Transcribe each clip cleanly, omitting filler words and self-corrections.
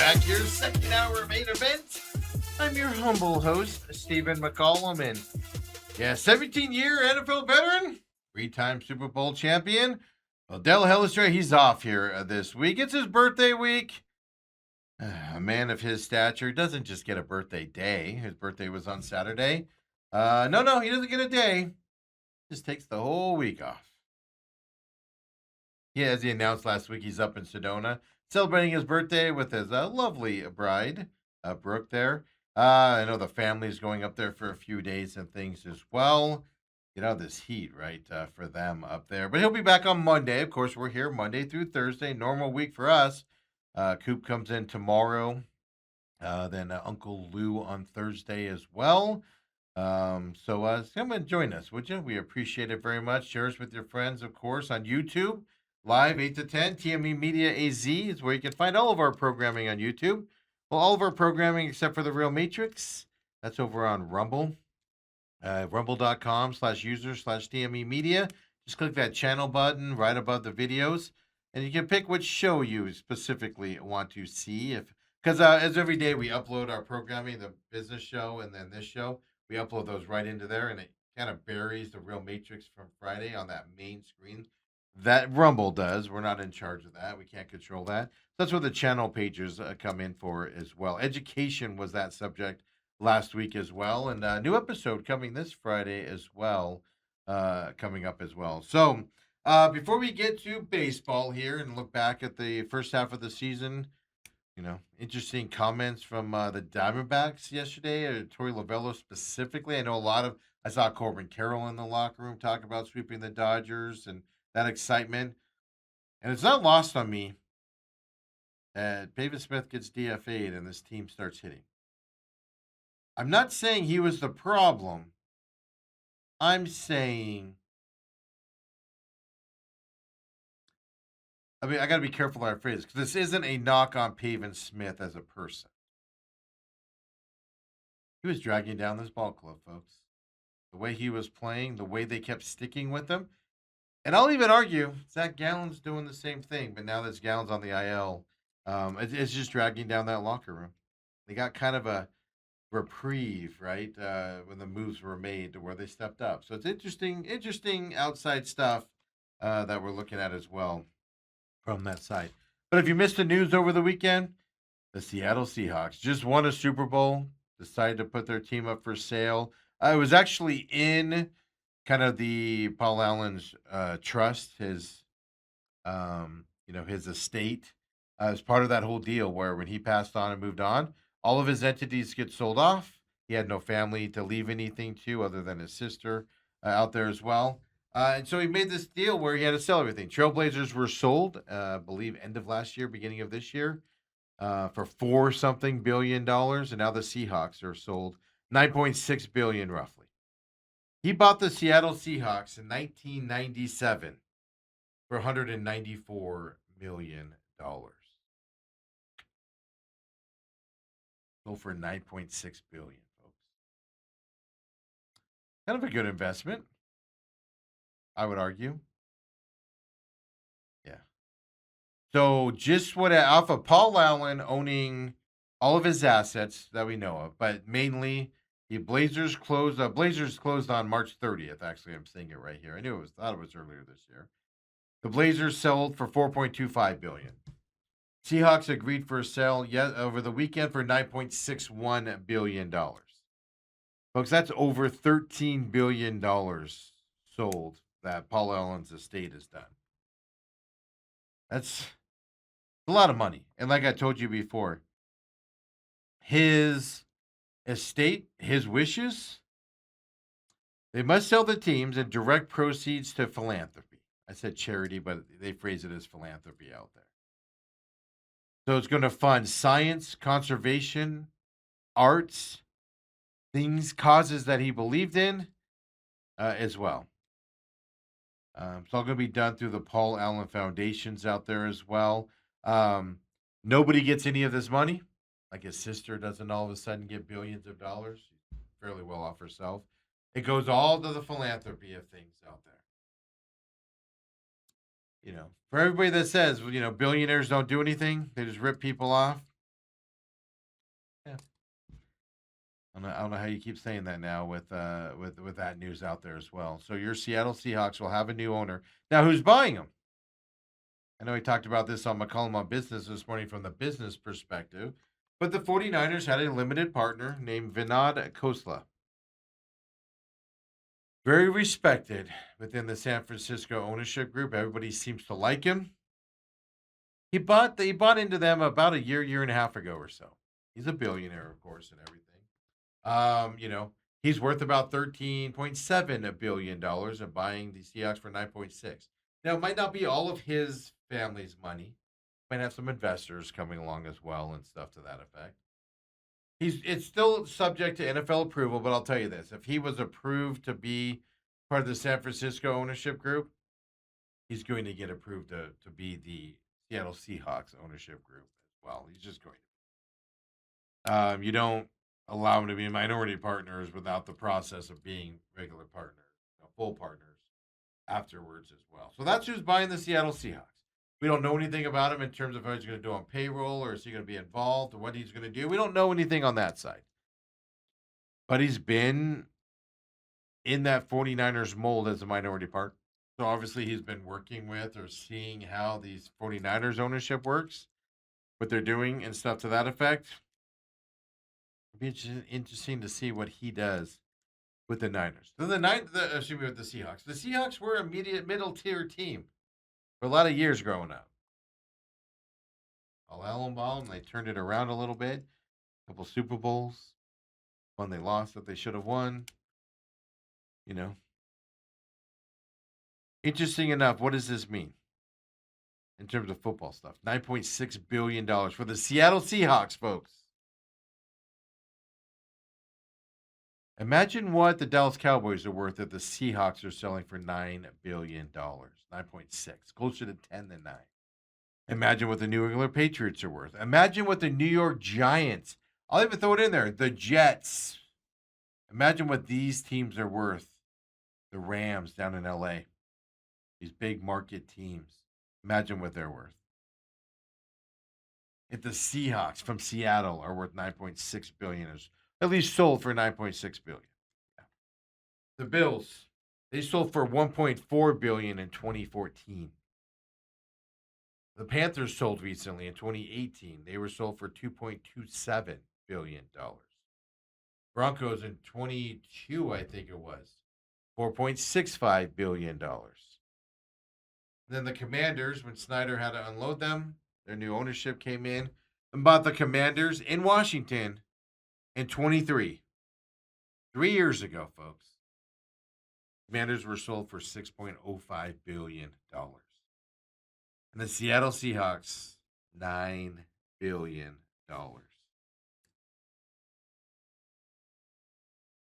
back. Your second hour main event. I'm your humble host, Stephen McCollum, and 17-year NFL veteran, three-time Super Bowl champion. Well, Dell Hellestrae, he's off here this week. It's his birthday week. A man of his stature doesn't just get a birthday day. His birthday was on Saturday. No, he doesn't get a day. Just takes the whole week off. Yeah, as he announced last week, he's up in Sedona celebrating his birthday with his lovely bride, Brooke, there. I know the family's going up there for a few days and things as well. Get out of this heat, right, for them up there. But he'll be back on Monday. Of course, we're here Monday through Thursday, normal week for us. Coop comes in tomorrow. Then Uncle Lou on Thursday as well. So come and join us, would you? We appreciate it very much. Share us with your friends, of course, on YouTube. Live 8 to 10, TME Media AZ is where you can find all of our programming on YouTube. Well, all of our programming except for The Real Matrix. That's over on Rumble. Rumble.com/user/TME Media. Just click that channel button right above the videos. And you can pick which show you specifically want to see. Because as every day we upload our programming, the business show and then this show, we upload those right into there. And it kind of buries The Real Matrix from Friday on that main screen. That Rumble does. We're not in charge of that. We can't control that. That's what the channel pages come in for as well. Education was that subject last week as well. And a new episode coming this Friday as well, coming up as well. So before we get to baseball here and look back at the first half of the season, interesting comments from the Diamondbacks yesterday, Torey Lovullo specifically. I saw Corbin Carroll in the locker room talk about sweeping the Dodgers and that excitement. And it's not lost on me that Pavin Smith gets DFA'd and this team starts hitting. I'm not saying he was the problem. I'm saying, I got to be careful how I phrase this, because this isn't a knock on Pavin Smith as a person. He was dragging down this ball club, folks. The way he was playing, the way they kept sticking with him. And I'll even argue Zach Gallen's doing the same thing, but now that Gallen's on the IL, it's just dragging down that locker room. They got kind of a reprieve, right, when the moves were made to where they stepped up. So it's interesting outside stuff that we're looking at as well from that side. But if you missed the news over the weekend, the Seattle Seahawks just won a Super Bowl, decided to put their team up for sale. I was actually in kind of the Paul Allen's trust, his his estate, as part of that whole deal where when he passed on and moved on, all of his entities get sold off. He had no family to leave anything to other than his sister out there as well. And so he made this deal where he had to sell everything. Trailblazers were sold, I believe, end of last year, beginning of this year, for $4 billion. And now the Seahawks are sold $9.6 billion roughly. He bought the Seattle Seahawks in 1997 for $194 million. Sold for $9.6 billion, folks. Kind of a good investment, I would argue. Yeah. So just off of Paul Allen owning all of his assets that we know of, but mainly the Blazers closed on March 30th. Actually, I'm seeing it right here. Thought it was earlier this year. The Blazers sold for $4.25 billion. Seahawks agreed for a sale over the weekend for $9.61 billion. Folks, that's over $13 billion sold that Paul Allen's estate has done. That's a lot of money. And like I told you before, his estate, his wishes, they must sell the teams and direct proceeds to philanthropy. I said charity, but they phrase it as philanthropy out there. So it's going to fund science, conservation, arts, causes that he believed in as well. It's all going to be done through the Paul Allen Foundations out there as well. Nobody gets any of this money. Like his sister doesn't all of a sudden get billions of dollars. She's fairly well off herself. It goes all to the philanthropy of things out there. For everybody that says, billionaires don't do anything, they just rip people off. I don't know how you keep saying that now with that news out there as well. So your Seattle Seahawks will have a new owner. Now who's buying them? I know we talked about this on McCollum on Business this morning from the business perspective, but the 49ers had a limited partner named Vinod Khosla. Very respected within the San Francisco ownership group. Everybody seems to like him. He bought into them about a year and a half ago or so. He's a billionaire, of course, and everything. He's worth about $13.7 billion and buying the Seahawks for 9.6. Now, it might not be all of his family's money. Might have some investors coming along as well and stuff to that effect. It's still subject to NFL approval, but I'll tell you this: if he was approved to be part of the San Francisco ownership group, he's going to get approved to be the Seattle Seahawks ownership group as well. He's just going to. You don't allow them to be minority partners without the process of being regular partners, full partners afterwards as well. So that's who's buying the Seattle Seahawks. We don't know anything about him in terms of how he's going to do on payroll or is he going to be involved or what he's going to do. We don't know anything on that side. But he's been in that 49ers mold as a minority partner. So obviously he's been working with or seeing how these 49ers ownership works, what they're doing and stuff to that effect. It'd be interesting to see what he does with the Niners. With the Seahawks. The Seahawks were a middle tier team for a lot of years growing up. All Allenbaum, they turned it around a little bit. A couple Super Bowls. One they lost that they should have won. Interesting enough, what does this mean in terms of football stuff? $9.6 billion for the Seattle Seahawks, folks. Imagine what the Dallas Cowboys are worth if the Seahawks are selling for $9 billion. 9.6, closer to 10 than 9. Imagine what the New England Patriots are worth. Imagine what the New York Giants, I'll even throw it in there, the Jets. Imagine what these teams are worth. The Rams down in LA. These big market teams. Imagine what they're worth. If the Seahawks from Seattle are worth $9.6 billion, at least sold for $9.6 billion. Yeah. The Bills, they sold for $1.4 billion in 2014. The Panthers sold recently in 2018. They were sold for $2.27 billion. Broncos in 22, I think it was, $4.65 billion. Then the Commanders, when Snyder had to unload them, their new ownership came in and bought the Commanders in Washington in 23. 3 years ago, folks. Commanders were sold for $6.05 billion. And the Seattle Seahawks, $9 billion.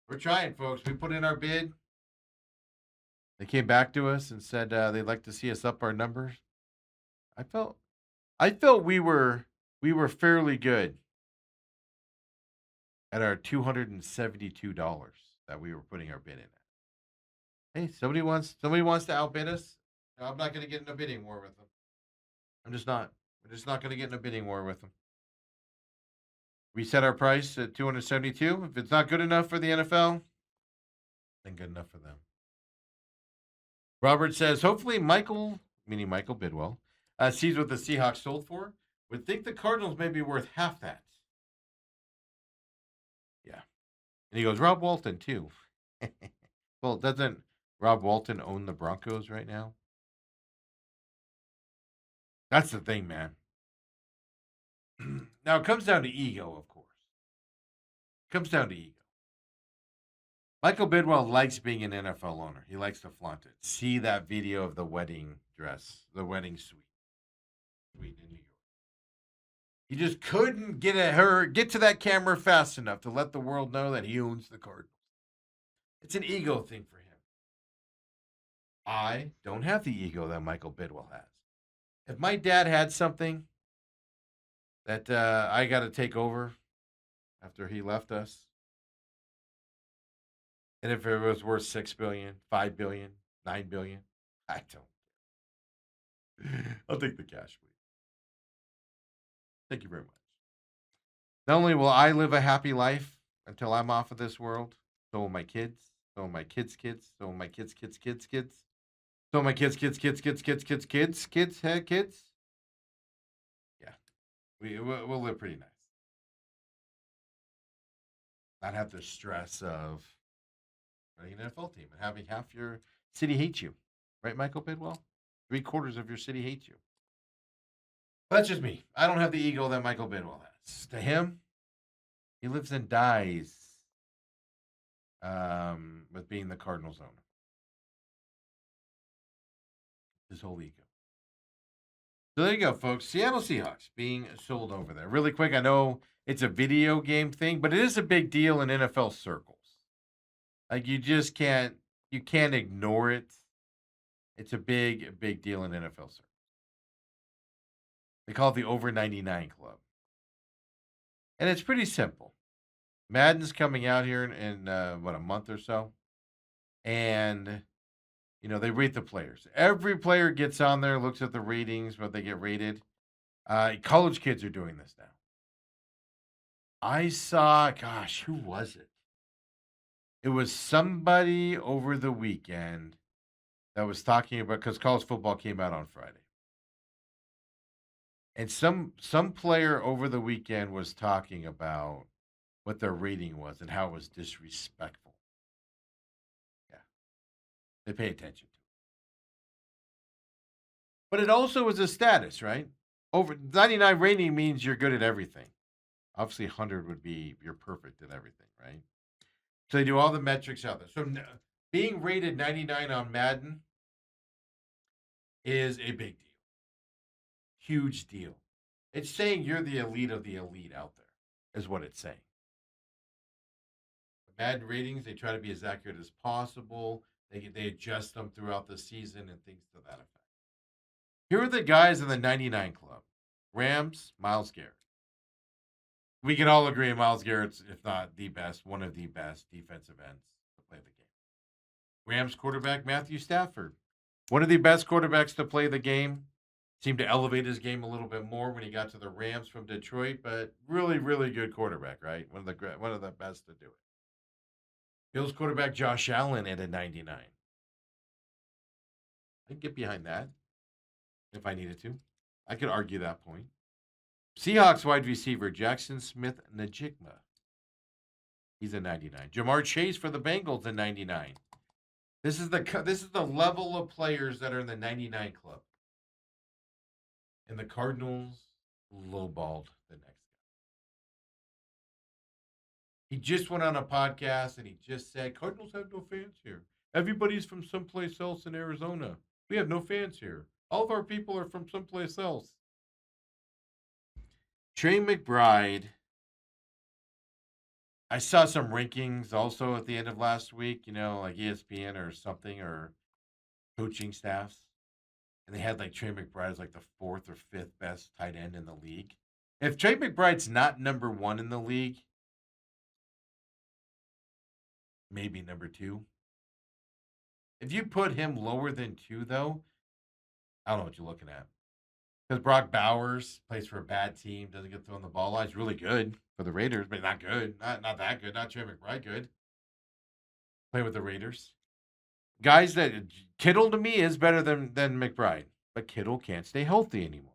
We're trying, folks. We put in our bid. They came back to us and said they'd like to see us up our numbers. I felt we were fairly good at our $272 that we were putting our bid in at. Hey, somebody wants to outbid us. No, I'm not going to get in a bidding war with them. I'm just not. We're just not going to get in a bidding war with them. We set our price at 272. If it's not good enough for the NFL, then good enough for them. Robert says, hopefully Michael, meaning Michael Bidwell, sees what the Seahawks sold for. Would think the Cardinals may be worth half that. Yeah. And he goes, Rob Walton, too. Well, doesn't Rob Walton own the Broncos right now? That's the thing, man. Now, it comes down to ego, of course. It comes down to ego. Michael Bidwell likes being an NFL owner. He likes to flaunt it. See that video of the wedding dress, the wedding suite in New York. He just couldn't get to that camera fast enough to let the world know that he owns the Cardinals. It's an ego thing for him. I don't have the ego that Michael Bidwell has. If my dad had something that I got to take over after he left us, and if it was worth $6 billion, $5 billion, $9 billion, I don't. I'll take the cash, please. Thank you very much. Not only will I live a happy life, until I'm off of this world. So will my kids. So will my kids' kids. So will my kids' kids' kids' kids. So will my kids' kids. Yeah, we'll live pretty nice. Not have the stress of running an NFL team and having half your city hate you. Right, Michael Bidwell? 3/4 of your city hates you. That's just me. I don't have the ego that Michael Bidwell has. To him, he lives and dies with being the Cardinals owner. His whole ego. So there you go, folks. Seattle Seahawks being sold over there. Really quick, I know it's a video game thing, but it is a big deal in NFL circles. Like you can't ignore it. It's a big deal in NFL circles. They call it the over 99 club. And it's pretty simple. Madden's coming out here in what, a month or so. And they rate the players. Every player gets on there, looks at the ratings, what they get rated. College kids are doing this now. I saw, gosh, who was it? It was somebody over the weekend that was talking about, because college football came out on Friday. And some player over the weekend was talking about what their rating was and how it was disrespectful. Yeah. They pay attention to it. But it also is a status, right? Over 99 rating means you're good at everything. Obviously, 100 would be you're perfect at everything, right? So they do all the metrics out there. So being rated 99 on Madden is a big deal. Huge deal. It's saying you're the elite of the elite out there, is what it's saying. The Madden ratings, they try to be as accurate as possible. They adjust them throughout the season and things to that effect. Here are the guys in the 99 club. Rams, Myles Garrett. We can all agree Myles Garrett's, if not the best, one of the best defensive ends to play the game. Rams quarterback Matthew Stafford. One of the best quarterbacks to play the game. Seemed to elevate his game a little bit more when he got to the Rams from Detroit, but really, really good quarterback, right? One of the best to do it. Bills quarterback Josh Allen at a 99. I can get behind that if I needed to. I could argue that point. Seahawks wide receiver Jackson Smith-Njigba. He's a 99. Jamar Chase for the Bengals a 99. This is the level of players that are in the 99 club. And the Cardinals lowballed the next guy. He just went on a podcast and he just said, Cardinals have no fans here. Everybody's from someplace else in Arizona. We have no fans here. All of our people are from someplace else. Trey McBride. I saw some rankings also at the end of last week, like ESPN or something, or coaching staffs. And they had like Trey McBride as like the 4th or 5th best tight end in the league. If Trey McBride's not number 1 in the league, maybe number 2. If you put him lower than 2, though, I don't know what you're looking at. Because Brock Bowers plays for a bad team, doesn't get thrown the ball. He's really good for the Raiders, but not good. Not that good. Not Trey McBride good. Play with the Raiders. Guys that Kittle to me is better than McBride, but Kittle can't stay healthy anymore.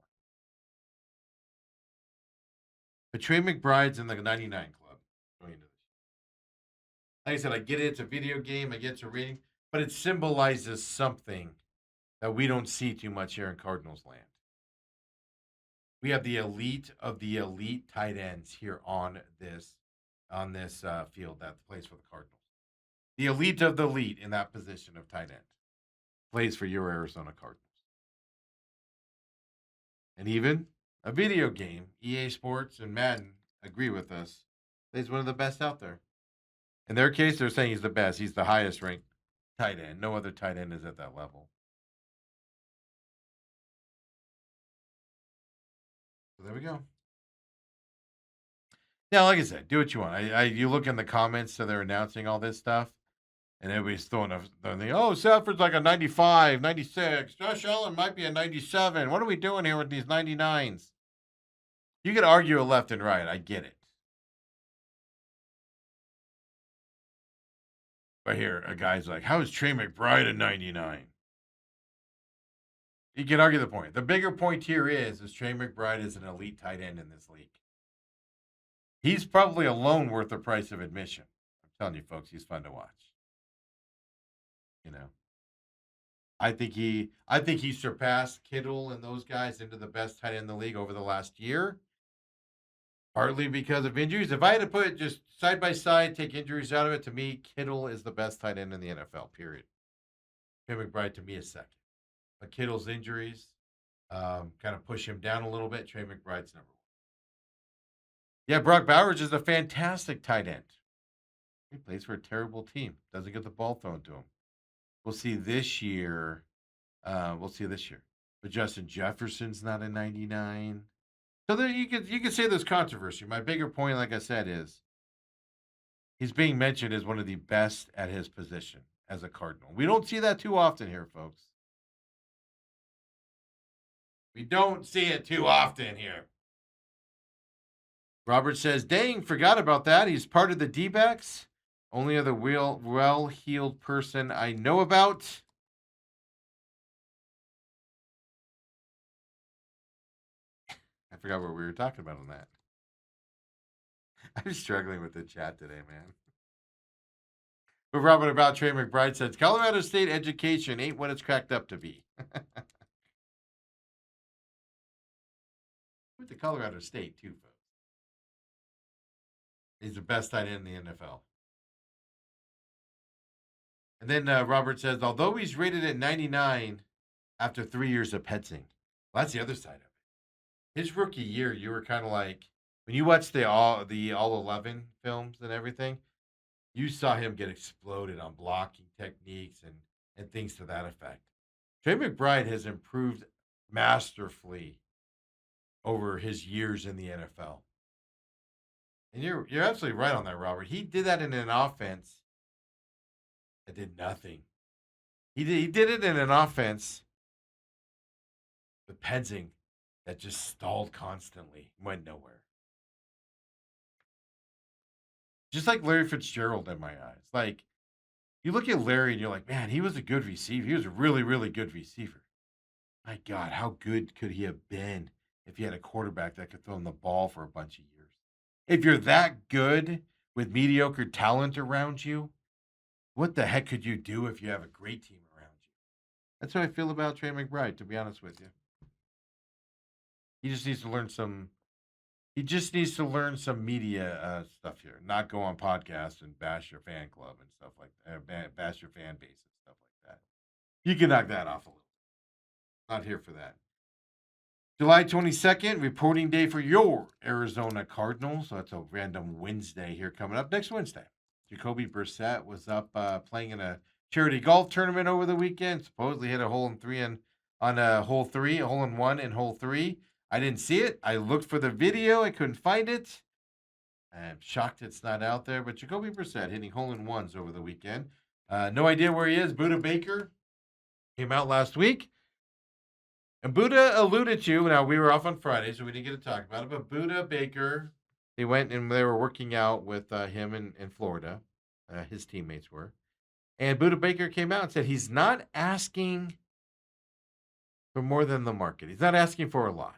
But Trey McBride's in the 99 club going into this. Like I said, I get it. It's a video game. I get it's a rating, but it symbolizes something that we don't see too much here in Cardinals land. We have the elite of the elite tight ends here on this field that plays for the Cardinals. The elite of the elite in that position of tight end plays for your Arizona Cardinals. And even a video game, EA Sports and Madden agree with us. He's one of the best out there. In their case, they're saying he's the best. He's the highest ranked tight end. No other tight end is at that level. So there we go. Now, like I said, do what you want. You look in the comments, so they're announcing all this stuff, and everybody's throwing oh, Stafford's like a 95, 96. Josh Allen might be a 97. What are we doing here with these 99s? You could argue it left and right. I get it. But here, a guy's like, how is Trey McBride a 99? You can argue the point. The bigger point here is Trey McBride is an elite tight end in this league. He's probably alone worth the price of admission. I'm telling you, folks, he's fun to watch. You know, I think he surpassed Kittle and those guys into the best tight end in the league over the last year. Partly because of injuries. If I had to put it just side by side, take injuries out of it, to me, Kittle is the best tight end in the NFL. Period. Trey McBride to me is second. But Kittle's injuries kind of push him down a little bit. Trey McBride's number one. Yeah, Brock Bowers is a fantastic tight end. He plays for a terrible team. Doesn't get the ball thrown to him. We'll see this year. But Justin Jefferson's not a 99. So there you could say there's controversy. My bigger point, like I said, is he's being mentioned as one of the best at his position as a Cardinal. We don't see that too often here, folks. We don't see it too often here. Robert says, dang, forgot about that. He's part of the D-backs. Only other well-heeled person I know about. I forgot what we were talking about on that. I'm struggling with the chat today, man. But Robert about Trey McBride says, Colorado State education ain't what it's cracked up to be. With the Colorado State, too, folks. He's the best tight end in the NFL. And then Robert says, although he's rated at 99 after 3 years of Petzing. Well, that's the other side of it. His rookie year, you were kind of like, when you watch the all 11 films and everything, you saw him get exploded on blocking techniques and things to that effect. Trey McBride has improved masterfully over his years in the NFL. And you're absolutely right on that, Robert. He did that in an offense that did nothing. He did it in an offense with Petzing that just stalled constantly, went nowhere. Just like Larry Fitzgerald in my eyes. Like, you look at Larry and you're like, man, he was a good receiver. He was a really, really good receiver. My God, how good could he have been if he had a quarterback that could throw him the ball for a bunch of years? If you're that good with mediocre talent around you, what the heck could you do if you have a great team around you? That's how I feel about Trey McBride, to be honest with you. He just needs to learn some. He just needs to learn some media stuff here, not go on podcasts and bash your fan club and stuff like that, bash your fan base and stuff like that. You can knock that off a little. Not here for that. July 22nd, reporting day for your Arizona Cardinals. So that's a random Wednesday here coming up. Next Wednesday, Jacoby Brissett was up playing in a charity golf tournament over the weekend. Supposedly hit a hole in hole 3, a hole in 1 in hole 3. I didn't see it. I looked for the video. I couldn't find it. I'm shocked it's not out there. But Jacoby Brissett hitting hole in 1s over the weekend. No idea where he is. Budda Baker came out last week. And Budda alluded to, now we were off on Friday, so we didn't get to talk about it, but Budda Baker, they went and they were working out with him in Florida. His teammates were. And Budda Baker came out and said he's not asking for more than the market. He's not asking for a lot.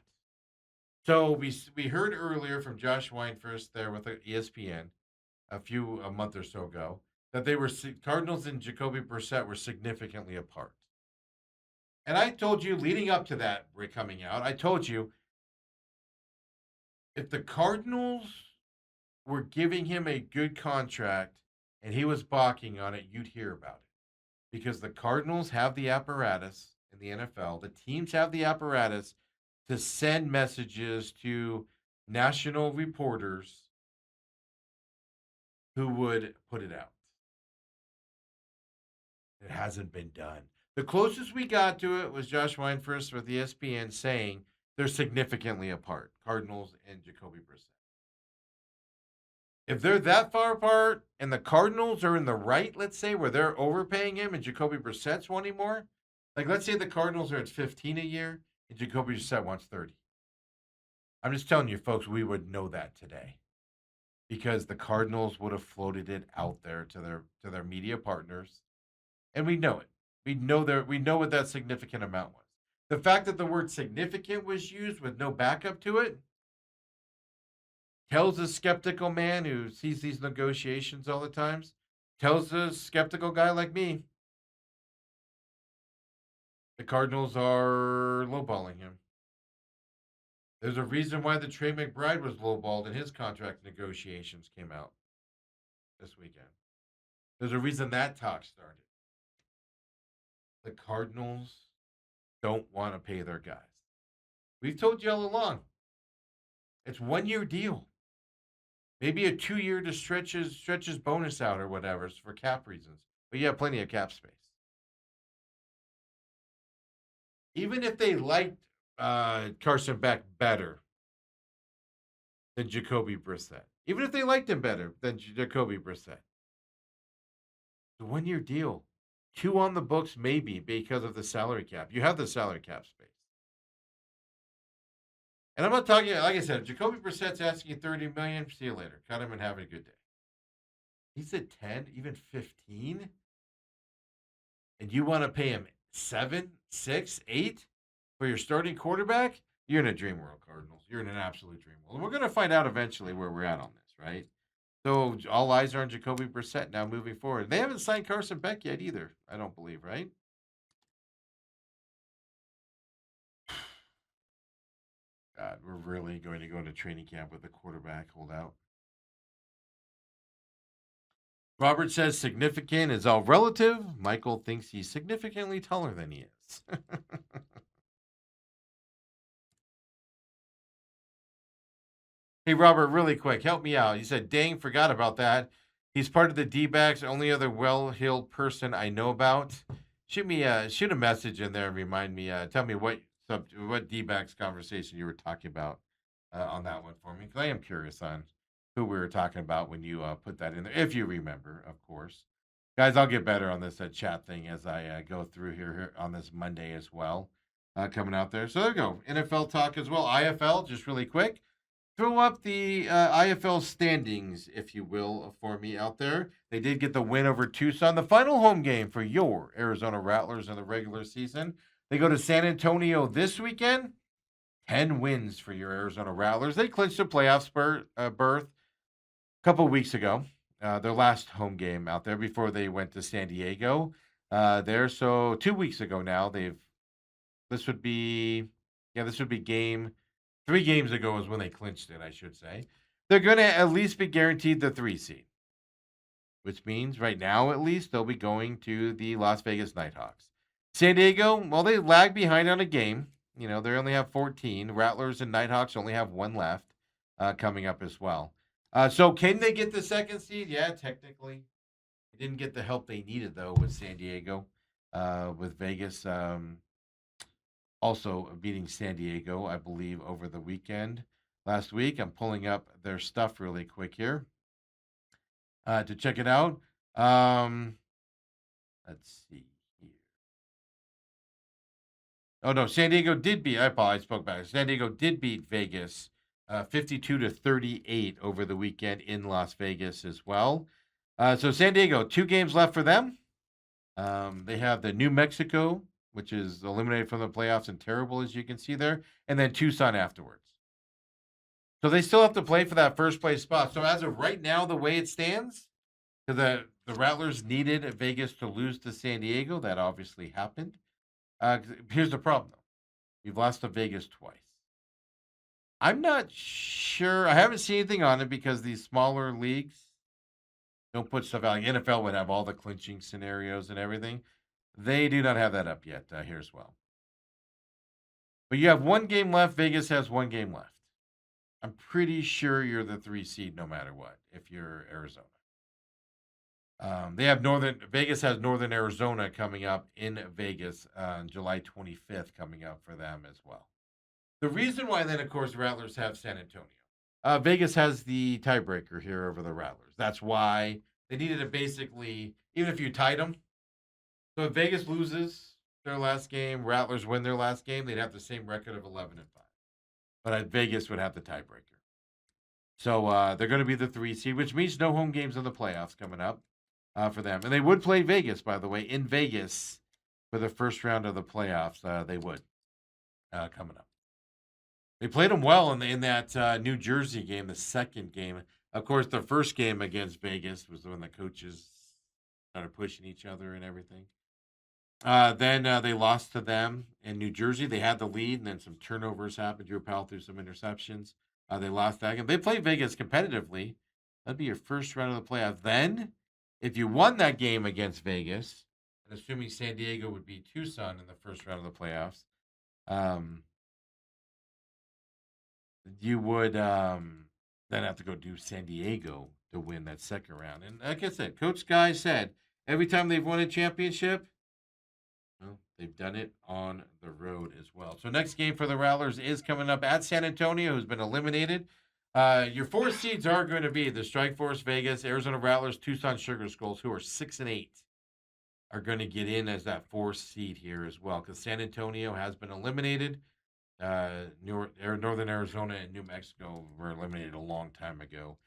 So we heard earlier from Josh Weinfurst there with ESPN a month or so ago that Cardinals and Jacoby Brissett were significantly apart. And I told you leading up to that coming out, I told you if the Cardinals were giving him a good contract and he was balking on it, you'd hear about it. Because the Cardinals have the apparatus in the NFL, the teams have the apparatus to send messages to national reporters who would put it out. It hasn't been done. The closest we got to it was Josh Weinfurst with ESPN saying they're significantly apart, Cardinals and Jacoby Brissett. If they're that far apart and the Cardinals are in the right, let's say, where they're overpaying him and Jacoby Brissett's wanting more, like let's say the Cardinals are at 15 a year and Jacoby Brissett wants 30. I'm just telling you, folks, we would know that today. because the Cardinals would have floated it out there to their media partners, and we know it. We know what that significant amount was. The fact that the word significant was used with no backup to it tells a skeptical man who sees these negotiations all the times, tells a skeptical guy like me, the Cardinals are lowballing him. There's a reason why the Trey McBride was lowballed and his contract negotiations came out this weekend. There's a reason that talk started. The Cardinals don't want to pay their guys. We've told you all along. It's 1 year deal. Maybe a 2 year to stretches bonus out or whatever for cap reasons. But you have plenty of cap space. Even if they liked Carson Beck better than Jacoby Brissett, even if they liked him better than Jacoby Brissett, it's a 1 year deal. 2 on the books, maybe because of the salary cap. You have the salary cap space. And I'm not talking, like I said, if Jacoby Brissett's asking you $30 million, see you later. Cut him and have a good day. He's at 10, even 15, and you want to pay him 7, 6, 8 for your starting quarterback? You're in a dream world, Cardinals. You're in an absolute dream world. And we're going to find out eventually where we're at on this, right? So all eyes are on Jacoby Brissett now moving forward. They haven't signed Carson Beck yet either, I don't believe, right? God, we're really going to go into training camp with the quarterback holdout. Robert says significant is all relative. Michael thinks he's significantly taller than he is. Hey, Robert, really quick, help me out. He said, dang, forgot about that. He's part of the D-backs, only other well-heeled person I know about. Shoot a message in there and remind me. Tell me what D-backs conversation you were talking about on that one for me, because I am curious on who we were talking about when you put that in there, if you remember, of course. Guys, I'll get better on this chat thing as I go through here on this Monday as well, coming out there. So there we go. NFL talk as well. IFL, just really quick. Throw up the IFL standings, if you will, for me out there. They did get the win over Tucson, the final home game for your Arizona Rattlers in the regular season. They go to San Antonio this weekend. 10 wins for your Arizona Rattlers. They clinched a playoff berth a couple weeks ago, their last home game out there before they went to San Diego. So 2 weeks ago now, this would be game 3 games ago is when they clinched it, I should say. They're going to at least be guaranteed the 3 seed, which means right now at least they'll be going to the Las Vegas Nighthawks. San Diego, well, they lag behind on a game. You know, they only have 14. Rattlers and Nighthawks only have 1 left coming up as well. So can they get the 2nd seed? Yeah, technically. They didn't get the help they needed, though, with San Diego, with Vegas also beating San Diego, I believe, over the weekend last week. I'm pulling up their stuff really quick here to check it out. Let's see here. Oh, no, San Diego did beat, I spoke back. San Diego did beat Vegas 52-38 over the weekend in Las Vegas as well. So San Diego, 2 games left for them. They have the New Mexico, which is eliminated from the playoffs and terrible, as you can see there, and then Tucson afterwards. So they still have to play for that first place spot. So as of right now, the way it stands, the Rattlers needed Vegas to lose to San Diego. That obviously happened. Here's the problem, though. We've lost to Vegas twice. I'm not sure. I haven't seen anything on it because these smaller leagues don't put stuff out. Like NFL would have all the clinching scenarios and everything. They do not have that up yet here as well. But you have 1 game left. Vegas has 1 game left. I'm pretty sure you're the 3 seed no matter what if you're Arizona. Vegas has Northern Arizona coming up in Vegas on July 25th coming up for them as well. The reason why then, of course, Rattlers have San Antonio. Vegas has the tiebreaker here over the Rattlers. That's why they needed to basically, even if you tied them. So if Vegas loses their last game, Rattlers win their last game, they'd have the same record of 11-5. But Vegas would have the tiebreaker. So they're going to be the 3 seed, which means no home games in the playoffs coming up for them. And they would play Vegas, by the way, in Vegas for the first round of the playoffs. They would coming up. They played them well in that New Jersey game, the second game. Of course, the first game against Vegas was when the coaches started pushing each other and everything. Then they lost to them in New Jersey. They had the lead, and then some turnovers happened. Drew Powell threw some interceptions. They lost that game. They played Vegas competitively. That'd be your first round of the playoffs. Then, if you won that game against Vegas, and assuming San Diego would beat Tucson in the first round of the playoffs, you would then have to go do San Diego to win that second round. And like I said, Coach Guy said every time they've won a championship, well, they've done it on the road as well. So next game for the Rattlers is coming up at San Antonio, who's been eliminated. Your 4 seeds are going to be the Strike Force Vegas, Arizona Rattlers, Tucson Sugar Skulls, who are 6 and 8, are going to get in as that 4th seed here as well, because San Antonio has been eliminated. Northern Arizona and New Mexico were eliminated a long time ago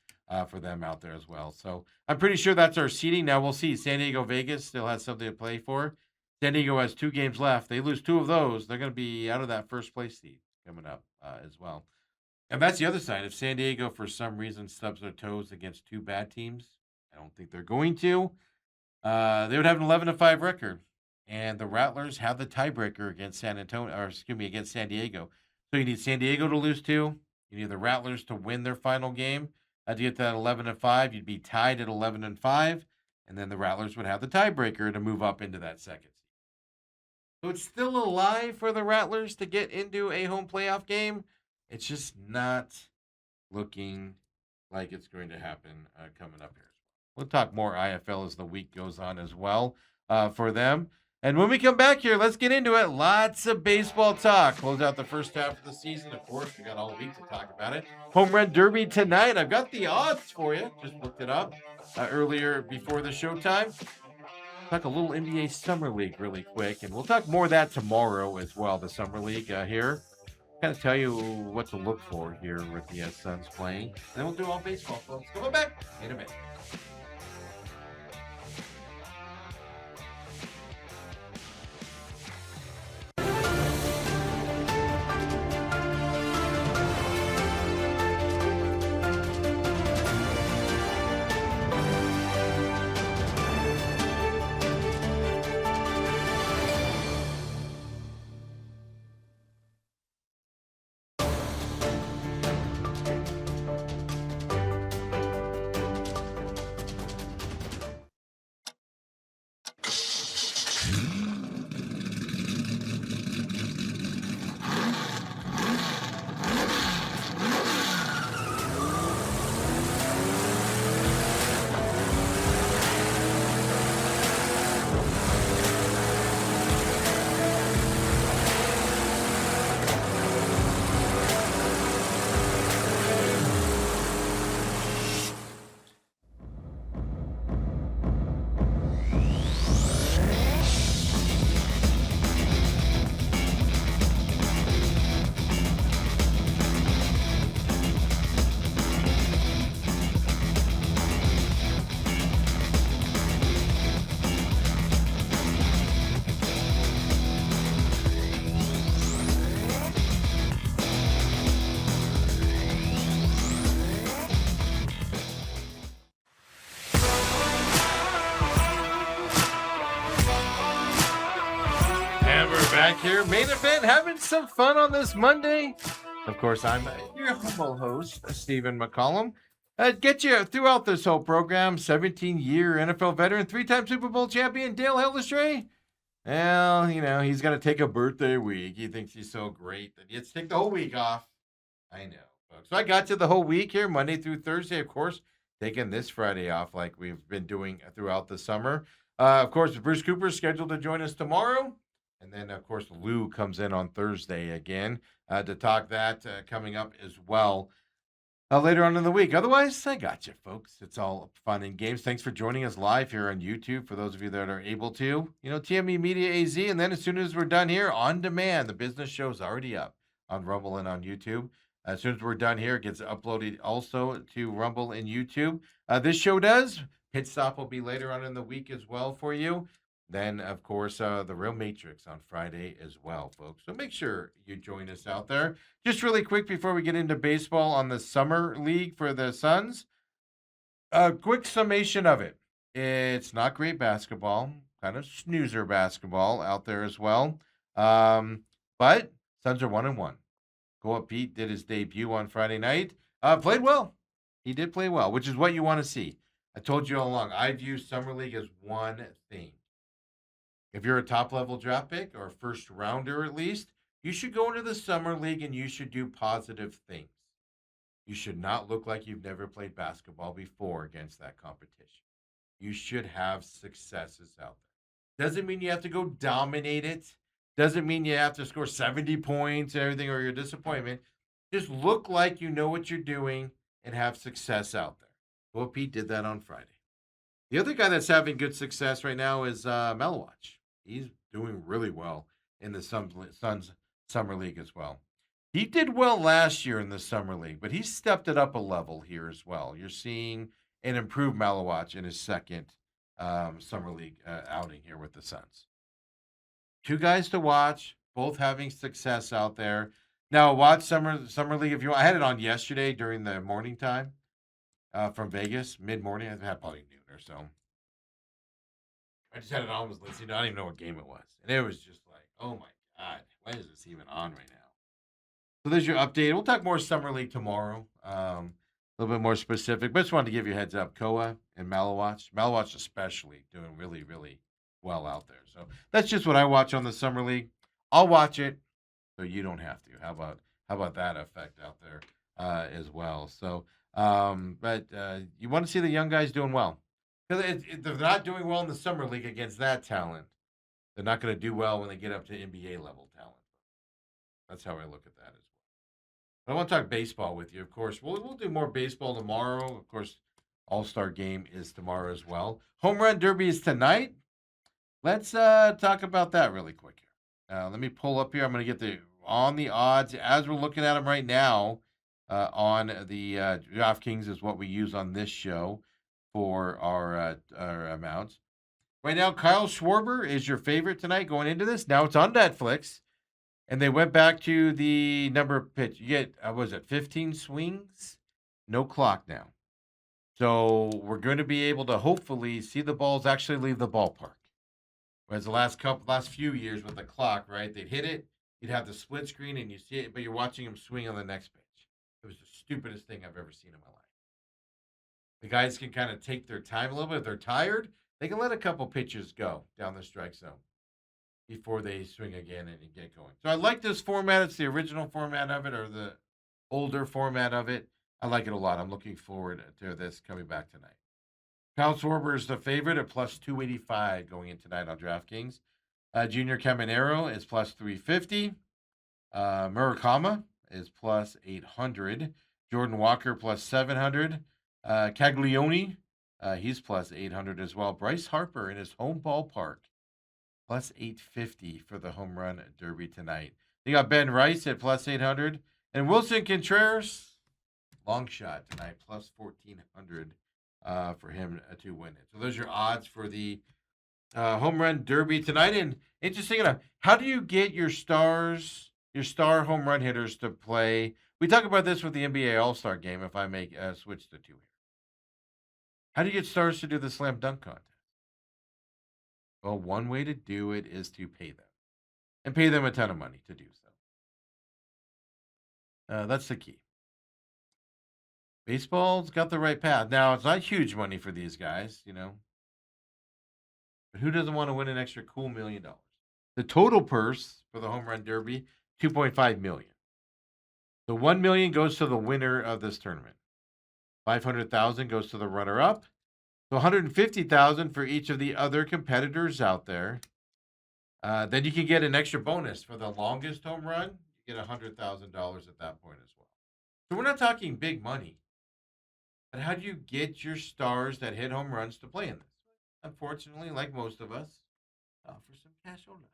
for them out there as well. So I'm pretty sure that's our seeding. Now we'll see. San Diego Vegas still has something to play for. San Diego has 2 games left. They lose 2 of those, they're going to be out of that first place seed coming up as well. And that's the other side. If San Diego, for some reason, stubs their toes against 2 bad teams, I don't think they're going to. They would have an 11-5 record. And the Rattlers have the tiebreaker against against San Diego. So you need San Diego to lose 2. You need the Rattlers to win their final game. To get to that 11-5, you'd be tied at 11-5. And then the Rattlers would have the tiebreaker to move up into that second seed. So it's still alive for the Rattlers to get into a home playoff game. It's just not looking like it's going to happen coming up here. We'll talk more IFL as the week goes on as well for them. And when we come back here, let's get into it. Lots of baseball talk. Close out the first half of the season. Of course, we got all week to talk about it. Home Run Derby tonight. I've got the odds for you. Just looked it up earlier before the showtime. Talk a little NBA Summer League really quick. And we'll talk more of that tomorrow as well, the Summer League here. Kind of tell you what to look for here with the Suns playing. And then we'll do all baseball, folks. Coming back in a minute. Back here, main event, having some fun on this Monday. Of course, I'm your humble host, Stephen McCollum. Get you throughout this whole program, 17-year NFL veteran, 3-time Super Bowl champion, Dale Hellestrae. Well, he's got to take a birthday week. He thinks he's so great that he has to take the whole week off. I know, folks. So I got you the whole week here, Monday through Thursday, of course, taking this Friday off like we've been doing throughout the summer. Of course, Bruce Cooper is scheduled to join us tomorrow. And then, of course, Lou comes in on Thursday again to talk that coming up as well later on in the week. Otherwise, I got you, folks. It's all fun and games. Thanks for joining us live here on YouTube for those of you that are able to. TME Media AZ. And then as soon as we're done here, on demand, the business show is already up on Rumble and on YouTube. As soon as we're done here, it gets uploaded also to Rumble and YouTube. This show does. Pit Stop will be later on in the week as well for you. Then, of course, the Real Matrix on Friday as well, folks. So make sure you join us out there. Just really quick before we get into baseball on the Summer League for the Suns, a quick summation of it. It's not great basketball, kind of snoozer basketball out there as well. But Suns are 1-1. Go Up Pete did his debut on Friday night. Played well. He did play well, which is what you want to see. I told you all along, I view Summer League as one thing. If you're a top level draft pick or a first rounder at least, you should go into the Summer League and you should do positive things. You should not look like you've never played basketball before against that competition. You should have successes out there. Doesn't mean you have to go dominate it. Doesn't mean you have to score 70 points and everything or your disappointment. Just look like you know what you're doing and have success out there. Well, Pete did that on Friday. The other guy that's having good success right now is Melowatch. He's doing really well in the Suns Summer League as well. He did well last year in the Summer League, but he stepped it up a level here as well. You're seeing an improved Malawatch in his second Summer League outing here with the Suns. Two guys to watch, both having success out there. Now, watch Summer League if you want. I had it on yesterday during the morning time from Vegas, mid morning. I had probably noon or so. I just had it on, was listening. I don't even know what game it was, and it was just like, oh my god, why is this even on right now? So there's your update. We'll talk more Summer League tomorrow. A little bit more specific, but just wanted to give you a heads up. Koa and Malawatch. Malawatch especially doing really, really well out there. So that's just what I watch on the Summer League. I'll watch it so you don't have to. How about that effect out there as well? So but you want to see the young guys doing well. Because they're not doing well in the Summer League against that talent. They're not going to do well when they get up to NBA level talent. That's how I look at that as well. I want to talk baseball with you, of course. We'll do more baseball tomorrow. Of course, All-Star game is tomorrow as well. Home Run Derby is tonight. Let's talk about that really quick here. Let me pull up here. I'm going to get the odds as we're looking at them right now on the DraftKings is what we use on this show for our amounts. Right now, Kyle Schwarber is your favorite tonight going into this. Now it's on Netflix. And they went back to the number of pitch. You get, was it 15 swings? No clock now. So we're going to be able to hopefully see the balls actually leave the ballpark. Whereas the last few years with the clock, right? They'd hit it, you'd have the split screen, and you see it, but you're watching them swing on the next pitch. It was the stupidest thing I've ever seen in my life. The guys can kind of take their time a little bit. If they're tired, they can let a couple pitches go down the strike zone before they swing again and get going. So I like this format. It's the original format of it or the older format of it. I like it a lot. I'm looking forward to this coming back tonight. Kyle Schwarber is the favorite at plus 285 going in tonight on DraftKings. Junior Caminero is plus 350. Murakama is plus 800. Jordan Walker plus 700. Caglione, he's plus 800 as well. Bryce Harper in his home ballpark plus 850 for the home run derby tonight. You got Ben Rice at plus 800. And Wilson Contreras, long shot tonight, plus 1,400 for him to win it. So those are your odds for the home run derby tonight. And interesting enough, how do you get your star home run hitters to play? We talk about this with the NBA All-Star game, if I make switch the two here. How do you get stars to do the slam dunk contest? Well, one way to do it is to pay them and pay them a ton of money to do so. That's the key. Baseball's got the right path. Now, it's not huge money for these guys, but who doesn't want to win an extra cool $1 million? The total purse for the home run derby, $2.5 million. The $1 million goes to the winner of this tournament. $500,000 goes to the runner-up. So $150,000 for each of the other competitors out there. Then you can get an extra bonus for the longest home run. You get $100,000 at that point as well. So we're not talking big money. But how do you get your stars that hit home runs to play in this? Unfortunately, like most of us, for some cash only.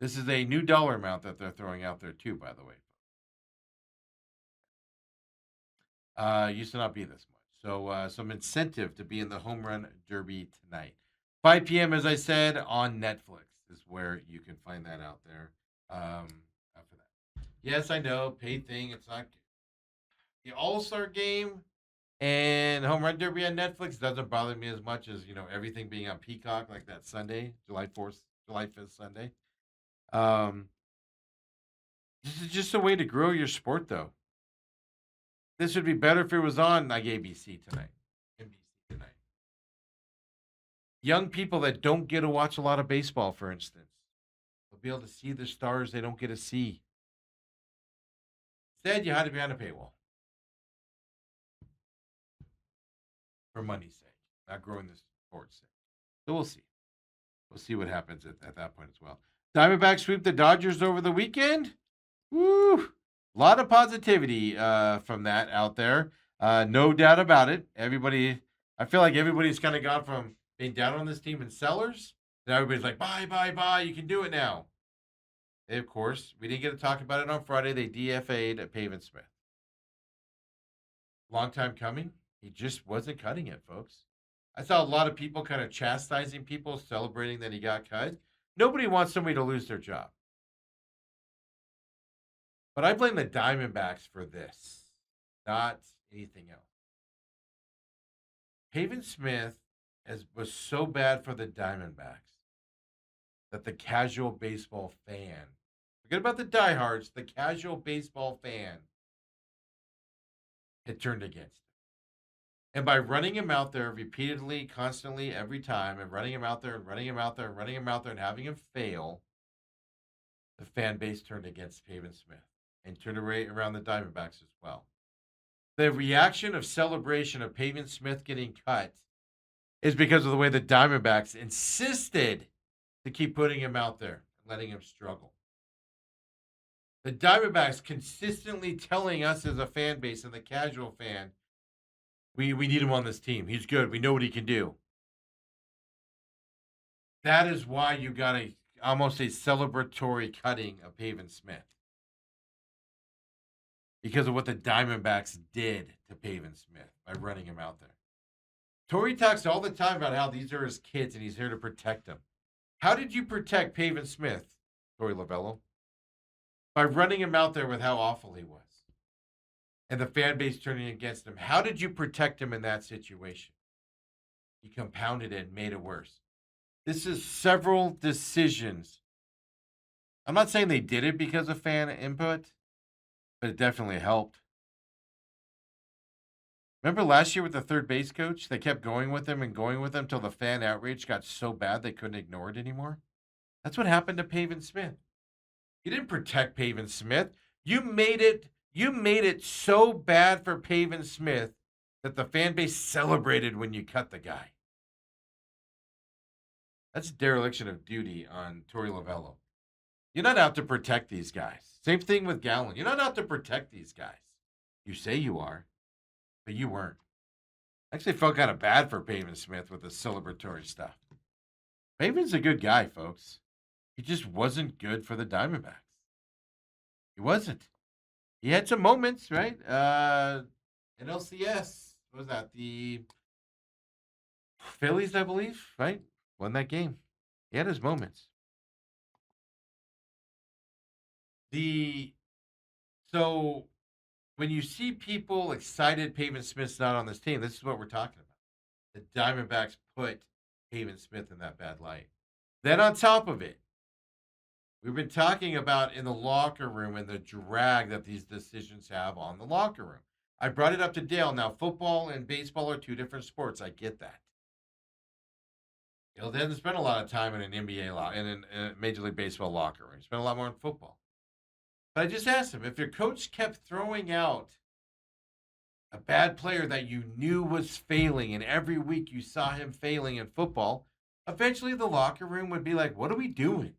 This is a new dollar amount that they're throwing out there too, by the way. Used to not be this much. So some incentive to be in the home run derby tonight. 5 p.m. as I said on Netflix is where you can find that out there. After that, yes, I know paid thing. It's not the All Star game and home run derby on Netflix doesn't bother me as much as everything being on Peacock like that Sunday, July 4th, July 5th Sunday. This is just a way to grow your sport, though. This would be better if it was on like ABC tonight, NBC tonight. Young people that don't get to watch a lot of baseball, for instance, will be able to see the stars they don't get to see. Instead, you had to be on a paywall for money's sake, not growing the sport's sake. So we'll see. We'll see what happens at that point as well. Diamondbacks sweep the Dodgers over the weekend. Woo! A lot of positivity from that out there. No doubt about it. I feel like everybody's kind of gone from being down on this team and sellers. And everybody's like, bye. You can do it now. And of course, we didn't get to talk about it on Friday. They DFA'd Pavin Smith. Long time coming. He just wasn't cutting it, folks. I saw a lot of people kind of chastising people, celebrating that he got cut. Nobody wants somebody to lose their job. But I blame the Diamondbacks for this, not anything else. Pavin Smith was so bad for the Diamondbacks that the casual baseball fan, forget about the diehards, the casual baseball fan had turned against him. And by running him out there repeatedly, constantly, every time, and running him out there and running him out there and running him out there and having him fail, the fan base turned against Pavin Smith and turned around the Diamondbacks as well. The reaction of celebration of Pavin Smith getting cut is because of the way the Diamondbacks insisted to keep putting him out there and letting him struggle. The Diamondbacks consistently telling us as a fan base and the casual fan, we need him on this team. He's good. We know what he can do. That is why you got almost a celebratory cutting of Pavin Smith. Because of what the Diamondbacks did to Pavin Smith by running him out there. Torey talks all the time about how these are his kids and he's here to protect them. How did you protect Pavin Smith, Torey Lovullo? By running him out there with how awful he was. And the fan base turning against him. How did you protect him in that situation? You compounded it and made it worse. This is several decisions. I'm not saying they did it because of fan input, but it definitely helped. Remember last year with the third base coach? They kept going with him until the fan outrage got so bad they couldn't ignore it anymore. That's what happened to Pavin Smith. You didn't protect Pavin Smith. You made it so bad for Pavin Smith that the fan base celebrated when you cut the guy. That's a dereliction of duty on Torey Lovullo. You're not out to protect these guys. Same thing with Gallen. You're not out to protect these guys. You say you are, but you weren't. I actually felt kind of bad for Pavin Smith with the celebratory stuff. Pavin's a good guy, folks. He just wasn't good for the Diamondbacks. He wasn't. He had some moments, right? In LCS, what was that? The Phillies, I believe, right? Won that game. He had his moments. So when you see people excited Pavin Smith's not on this team, this is what we're talking about. The Diamondbacks put Pavin Smith in that bad light. Then on top of it, we've been talking about in the locker room and the drag that these decisions have on the locker room. I brought it up to Dale. Now, football and baseball are two different sports. I get that. They didn't spend a lot of time in an NBA in a Major League Baseball locker room. He spent a lot more in football. But I just asked him, if your coach kept throwing out a bad player that you knew was failing, and every week you saw him failing in football, eventually the locker room would be like, what are we doing?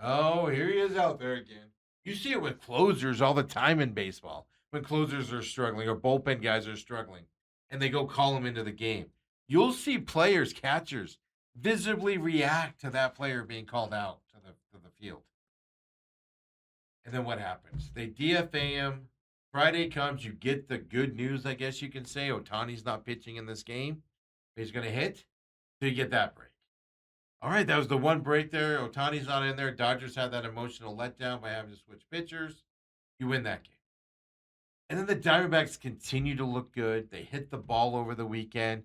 Oh, here he is out there again. You see it with closers all the time in baseball. When closers are struggling or bullpen guys are struggling, and they go call them into the game. You'll see players, catchers, visibly react to that player being called out field. And then what happens? They DFA him. Friday comes, you get the good news, I guess you can say. Ohtani's not pitching in this game. He's going to hit. So you get that break. All right, that was the one break there. Ohtani's not in there. Dodgers had that emotional letdown by having to switch pitchers. You win that game. And then the Diamondbacks continue to look good. They hit the ball over the weekend.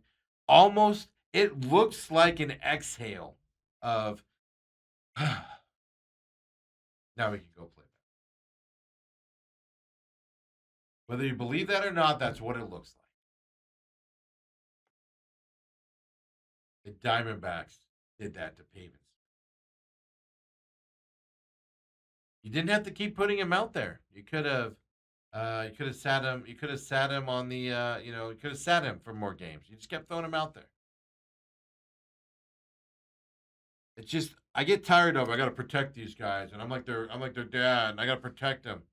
Almost, it looks like an exhale of, now we can go play. Whether you believe that or not, that's what it looks like. The Diamondbacks did that to Pavin. You didn't have to keep putting him out there. You could have sat him. You could have sat him on the. You could have sat him for more games. You just kept throwing him out there. It's just I get tired of. I got to protect these guys, and I'm like their dad, and I got to protect them.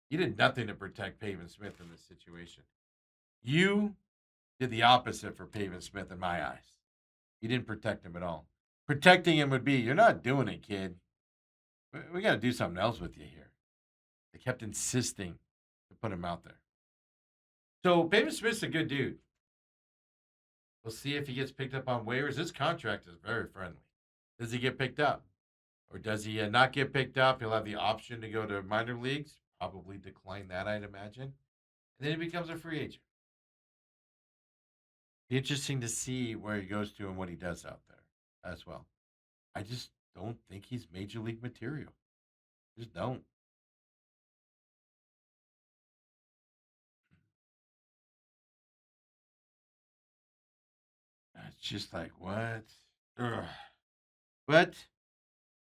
You did nothing to protect Pavin Smith in this situation. You did the opposite for Pavin Smith in my eyes. You didn't protect him at all. Protecting him would be, you're not doing it, kid. We got to do something else with you here. They kept insisting to put him out there. So Pavin Smith's a good dude. We'll see if he gets picked up on waivers. His contract is very friendly. Does he get picked up? Or does he not get picked up? He'll have the option to go to minor leagues. Probably decline that, I'd imagine. And then he becomes a free agent. Be interesting to see where he goes to and what he does out there as well. I just don't think he's major league material. Just don't. It's just like, what? Ugh. But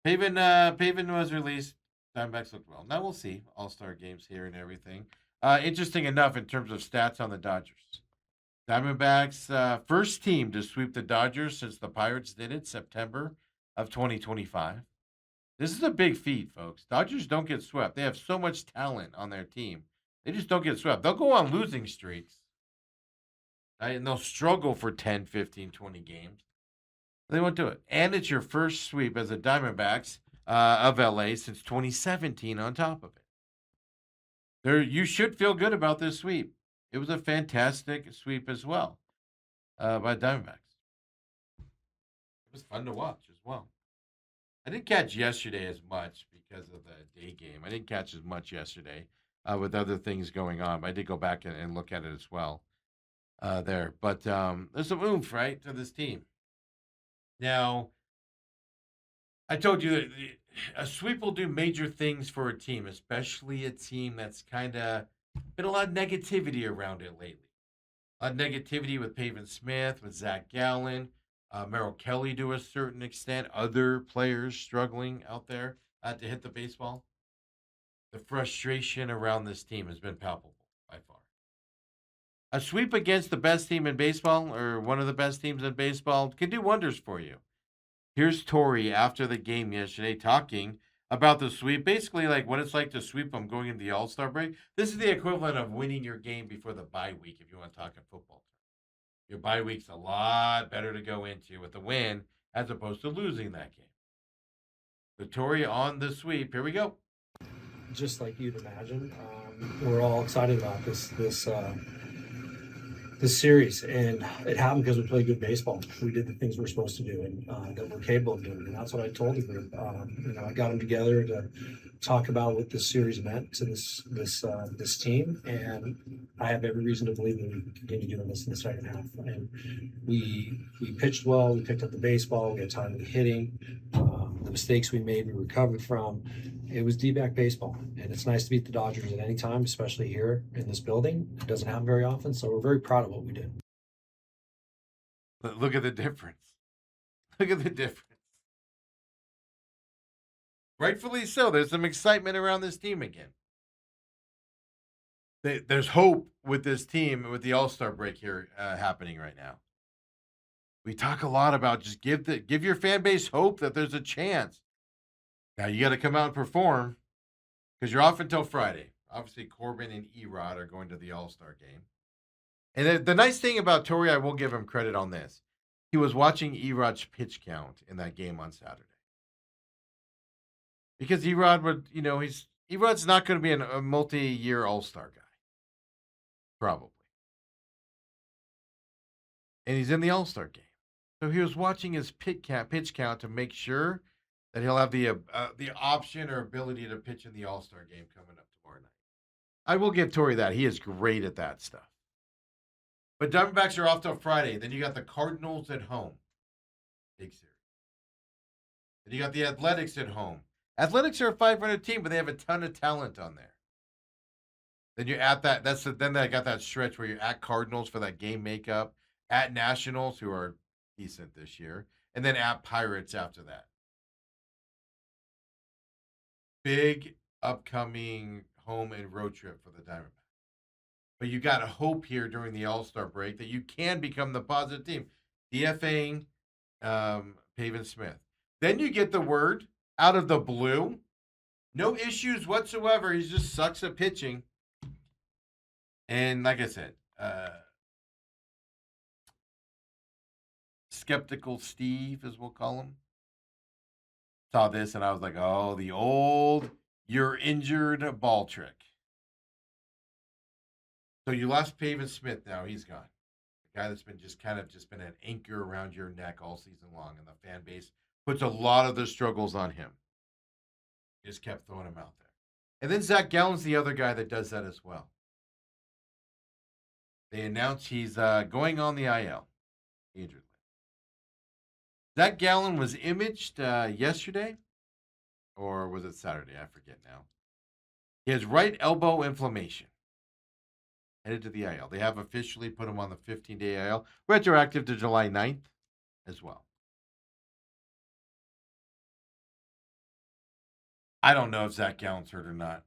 Pavin was released. Diamondbacks looked well. Now we'll see. All-star games here and everything. Interesting enough in terms of stats on the Dodgers. Diamondbacks, first team to sweep the Dodgers since the Pirates did it, September of 2025. This is a big feat, folks. Dodgers don't get swept. They have so much talent on their team. They just don't get swept. They'll go on losing streaks, right? And they'll struggle for 10, 15, 20 games. They won't do it. And it's your first sweep as a Diamondbacks of LA since 2017 on top of it. You should feel good about this sweep. It was a fantastic sweep as well by Diamondbacks. It was fun to watch as well. I didn't catch yesterday as much because of the day game. I didn't catch as much yesterday with other things going on. But I did go back and look at it as well there. But there's some oomph, right, to this team. Now, I told you that a sweep will do major things for a team, especially a team that's kind of been a lot of negativity around it lately. A lot of negativity with Pavin Smith, with Zach Gallen, Merrill Kelly to a certain extent, other players struggling out there to hit the baseball. The frustration around this team has been palpable by far. A sweep against the best team in baseball or one of the best teams in baseball can do wonders for you. Here's Torey after the game yesterday talking about the sweep, basically like what it's like to sweep them going into the All-Star break. This is the equivalent of winning your game before the bye week, if you want to talk in football. Your bye week's a lot better to go into with a win as opposed to losing that game. So Torey on the sweep. Here we go. Just like you'd imagine, we're all excited about this series, and it happened because we played good baseball. We did the things we're supposed to do and that we're capable of doing, and that's what I told the group. I got them together to talk about what this series meant to this team, and I have every reason to believe that we can continue doing this in the second half. And we pitched well. We picked up the baseball. We had timely hitting. The mistakes we made, we recovered from. It was D-back baseball, and it's nice to beat the Dodgers at any time, especially here in this building. It doesn't happen very often, so we're very proud of what we did. Look at the difference. Look at the difference. Rightfully so. There's some excitement around this team again. There's hope with this team, with the All-Star break here happening right now. We talk a lot about just give your fan base hope that there's a chance. Now you got to come out and perform because you're off until Friday. Obviously, Corbin and Erod are going to the All-Star game. And the nice thing about Torey, I will give him credit on this. He was watching Erod's pitch count in that game on Saturday. because Erod would, Erod's not going to be a multi-year All-Star guy, probably, and he's in the All-Star game, so he was watching his pitch count to make sure that he'll have the option or ability to pitch in the All-Star game coming up tomorrow night. I will give Torrey that he is great at that stuff. But Diamondbacks are off till Friday. Then you got the Cardinals at home, big series. Then you got the Athletics at home. Athletics are a 500 team, but they have a ton of talent on there. Then you're at that. Then they got that stretch where you're at Cardinals for that game makeup, at Nationals, who are decent this year, and then at Pirates after that. Big upcoming home and road trip for the Diamondbacks. But you got hope here during the All-Star break that you can become the positive team. DFAing Pavin Smith. Then you get the word out of the blue. No issues whatsoever. He just sucks at pitching. And like I said, Skeptical Steve, as we'll call him, saw this and I was like, oh, the old you're injured ball trick. So you lost Pavin Smith now. He's gone. The guy that's been been an anchor around your neck all season long, and the fan base puts a lot of their struggles on him. Just kept throwing him out there. And then Zach Gallen's the other guy that does that as well. They announced he's going on the IL. Injured. Zach Gallen was imaged yesterday, or was it Saturday? I forget now. He has right elbow inflammation. Headed to the IL. They have officially put him on the 15-day IL, retroactive to July 9th as well. I don't know if Zach Gallen's hurt or not.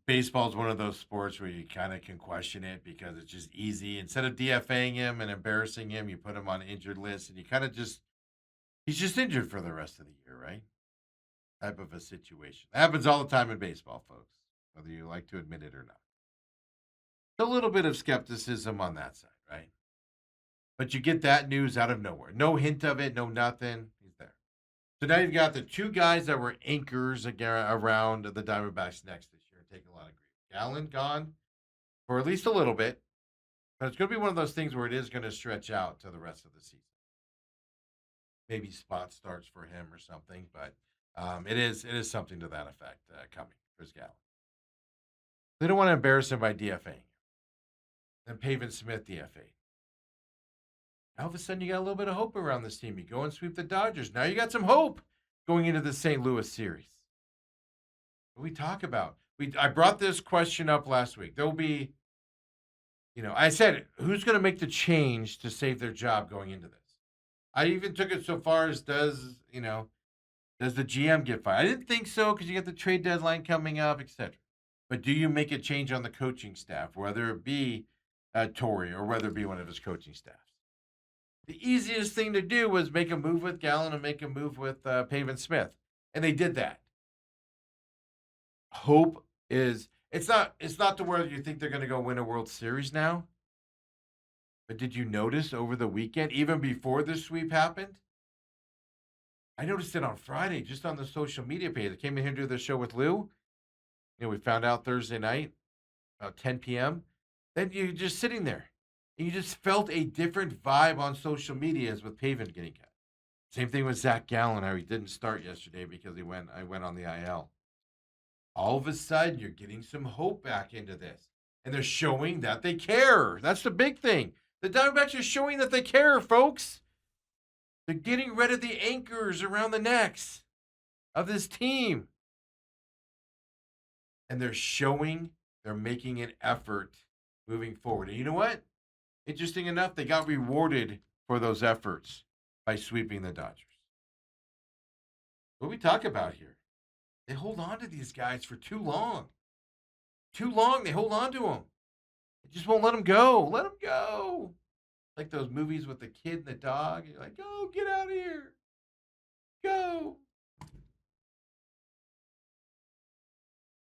Baseball is one of those sports where you kind of can question it because it's just easy. Instead of DFAing him and embarrassing him, you put him on injured list, and you kind of he's just injured for the rest of the year, right? Type of a situation. That happens all the time in baseball, folks, whether you like to admit it or not. A little bit of skepticism on that side, right? But you get that news out of nowhere. No hint of it, no nothing. He's there. So now you've got the two guys that were anchors around the Diamondbacks next this year taking a lot of grief. Gallen gone for at least a little bit. But it's going to be one of those things where it is going to stretch out to the rest of the season. Maybe spot starts for him or something, but it is something to that effect coming for Gallen. They don't want to embarrass him by DFAing. Then Pavin Smith DFA. All of a sudden, you got a little bit of hope around this team. You go and sweep the Dodgers. Now you got some hope going into the St. Louis series. What we talk about? I brought this question up last week. There'll be, I said, who's going to make the change to save their job going into this? I even took it so far as does the GM get fired? I didn't think so because you got the trade deadline coming up, etc. But do you make a change on the coaching staff, whether it be Torrey or whether it be one of his coaching staffs? The easiest thing to do was make a move with Gallen and make a move with Pavin Smith, and they did that. Hope is it's not to where you think they're going to go win a World Series now. But did you notice over the weekend, even before this sweep happened? I noticed it on Friday, just on the social media page. I came in here to do the show with Lou. We found out Thursday night, about 10 p.m. Then you're just sitting there. And you just felt a different vibe on social media as with Pavin getting cut. Same thing with Zach Gallen, how he didn't start yesterday because I went on the IL. All of a sudden, you're getting some hope back into this. And they're showing that they care. That's the big thing. The Diamondbacks are showing that they care, folks. They're getting rid of the anchors around the necks of this team. And they're showing they're making an effort moving forward. And you know what? Interesting enough, they got rewarded for those efforts by sweeping the Dodgers. What we talk about here, they hold on to these guys for too long. Too long, they hold on to them. They just won't let them go. Let them go. Like those movies with the kid and the dog. You're like, go, get out of here. Go.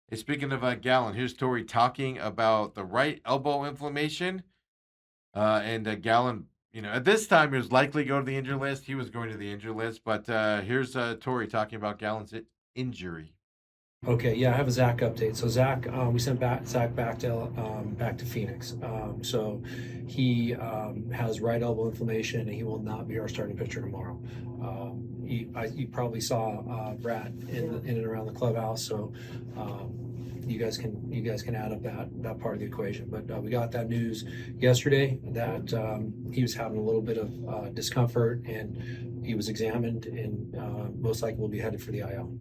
Hey, speaking of Gallen, here's Torrey talking about the right elbow inflammation. And Gallen, at this time, he was likely going to the injury list. He was going to the injury list. But here's Torrey talking about Gallen's injury. Okay, yeah, I have a Zach update. So Zach, we sent Zach back to Phoenix. So he has right elbow inflammation, and he will not be our starting pitcher tomorrow. You probably saw Brad in and around the clubhouse, so you guys can add up that part of the equation. But we got that news yesterday that he was having a little bit of discomfort, and he was examined, and most likely will be headed for the IL.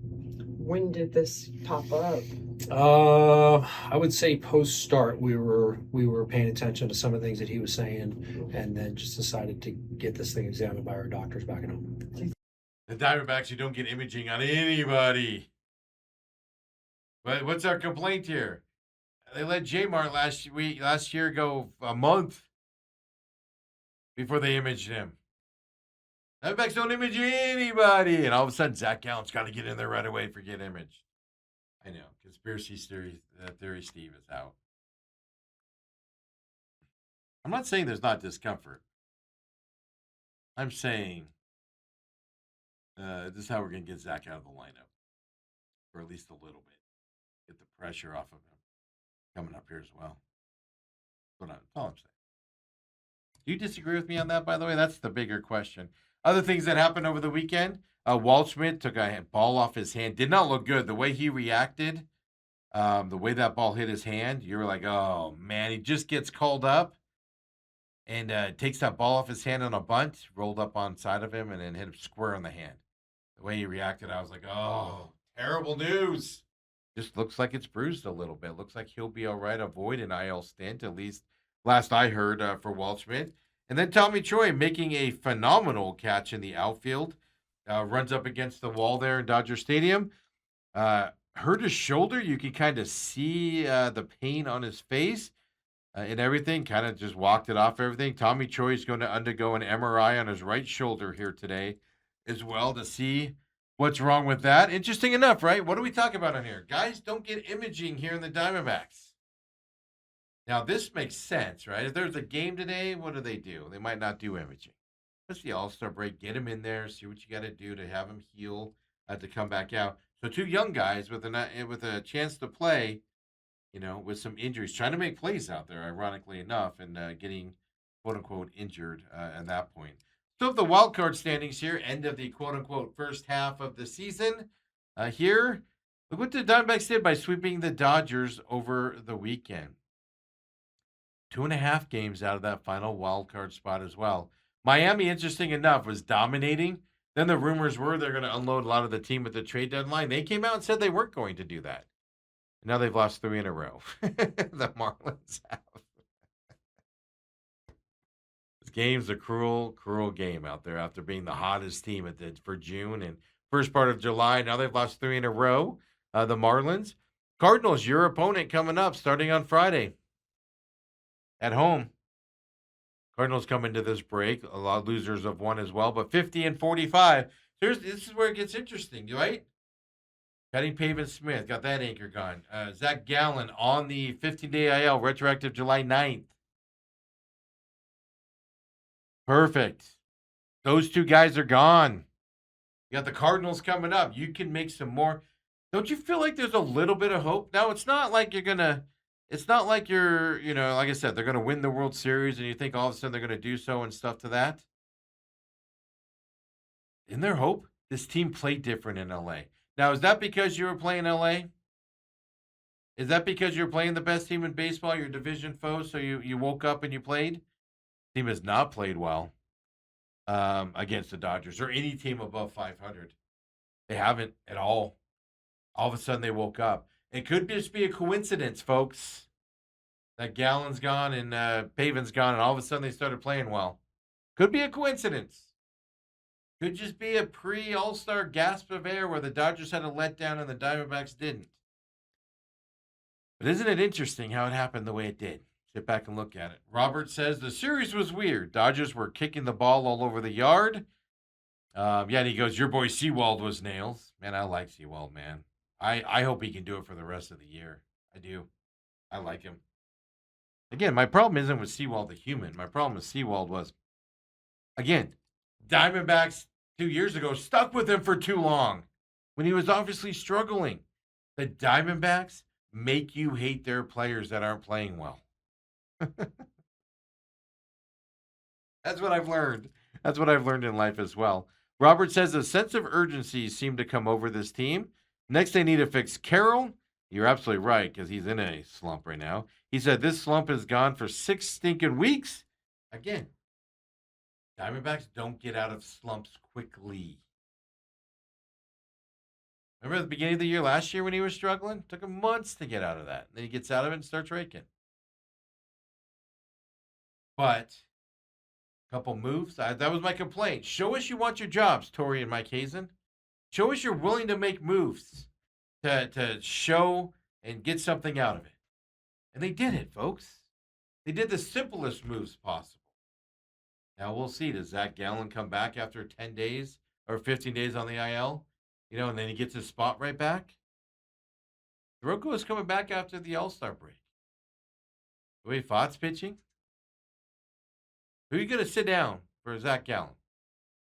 When did this pop up? I would say post start we were paying attention to some of the things that he was saying, and then just decided to get this thing examined by our doctors back at home. The Diamondbacks, you don't get imaging on anybody. But what's our complaint here? They let J-Mart last year go a month before they imaged him. Diamondbacks don't image anybody. And all of a sudden, Zach Gallen's got to get in there right away for get imaged. I know. Conspiracy theory Steve is out. I'm not saying there's not discomfort. I'm saying this is how we're going to get Zach out of the lineup for at least a little bit. Get the pressure off of him coming up here as well. That's all I'm saying. Do you disagree with me on that, by the way? That's the bigger question. Other things that happened over the weekend. Waldschmidt took a ball off his hand. Did not look good. The way he reacted, the way that ball hit his hand, you were like, oh, man. He just gets called up and takes that ball off his hand on a bunt, rolled up on side of him, and then hit him square on the hand. The way he reacted, I was like, oh, terrible news. Just looks like it's bruised a little bit. Looks like he'll be all right. Avoid an IL stint, at least last I heard for Waldschmidt. And then Tommy Choi making a phenomenal catch in the outfield. Runs up against the wall there in Dodger Stadium. Hurt his shoulder. You can kind of see the pain on his face and everything. Kind of just walked it off everything. Tommy Choi is going to undergo an MRI on his right shoulder here today as well to see what's wrong with that. Interesting enough, right? What do we talk about on here? Guys don't get imaging here in the Diamondbacks. Now, this makes sense, right? If there's a game today, what do? They might not do imaging. It's the All-Star break. Get him in there. See what you got to do to have him heal to come back out. So two young guys with a chance to play, with some injuries, trying to make plays out there, ironically enough, and getting, quote-unquote, injured at that point. So the wild card standings here, end of the quote-unquote first half of the season. Here, look what the Diamondbacks did by sweeping the Dodgers over the weekend. 2.5 games out of that final wild card spot as well. Miami, interesting enough, was dominating. Then the rumors were they're going to unload a lot of the team at the trade deadline. They came out and said they weren't going to do that. Now they've lost 3 in a row. The Marlins have. This game's a cruel, cruel game out there after being the hottest team for June and first part of July. Now they've lost 3 in a row. The Marlins. Cardinals, your opponent coming up starting on Friday. At home. Cardinals come into this break. A lot of losers of one as well, but 50-45. This is where it gets interesting, right? Cutting Pavin Smith, got that anchor gone. Zach Gallen on the 15-day IL, retroactive July 9th. Perfect. Those two guys are gone. You got the Cardinals coming up. You can make some more. Don't you feel like there's a little bit of hope? Now, it's not like you're, like I said, they're going to win the World Series and you think all of a sudden they're going to do so and stuff to that. Isn't there hope? This team played different in LA. Now, is that because you were playing LA? Is that because you're playing the best team in baseball, your division foe, so you woke up and you played? Team has not played well against the Dodgers or any team above 500. They haven't at all. All of a sudden they woke up. It could just be a coincidence, folks, that Gallen's gone and Pavin's gone, and all of a sudden they started playing well. Could be a coincidence. Could just be a pre-All-Star gasp of air where the Dodgers had a letdown and the Diamondbacks didn't. But isn't it interesting how it happened the way it did? Sit back and look at it. Robert says the series was weird. Dodgers were kicking the ball all over the yard. And he goes, your boy Sewald was nails. Man, I like Sewald, man. I hope he can do it for the rest of the year. I do. I like him. Again, my problem isn't with Sewald the human. My problem with Sewald was, again, Diamondbacks 2 years ago stuck with him for too long when he was obviously struggling. The Diamondbacks make you hate their players that aren't playing well. That's what I've learned. That's what I've learned in life as well. Robert says a sense of urgency seemed to come over this team. Next, they need to fix Carroll. You're absolutely right, because he's in a slump right now. He said this slump has gone for 6 stinking weeks. Again, Diamondbacks don't get out of slumps quickly. Remember at the beginning of the year last year when he was struggling? Took him months to get out of that. Then he gets out of it and starts raking. But a couple moves. That was my complaint. Show us you want your jobs, Torrey and Mike Hazen. Show us you're willing to make moves to show and get something out of it. And they did it, folks. They did the simplest moves possible. Now we'll see. Does Zach Gallen come back after 10 days or 15 days on the IL? And then he gets his spot right back. Soroka is coming back after the All-Star break. Joey Fott's pitching. Who are you going to sit down for Zach Gallen?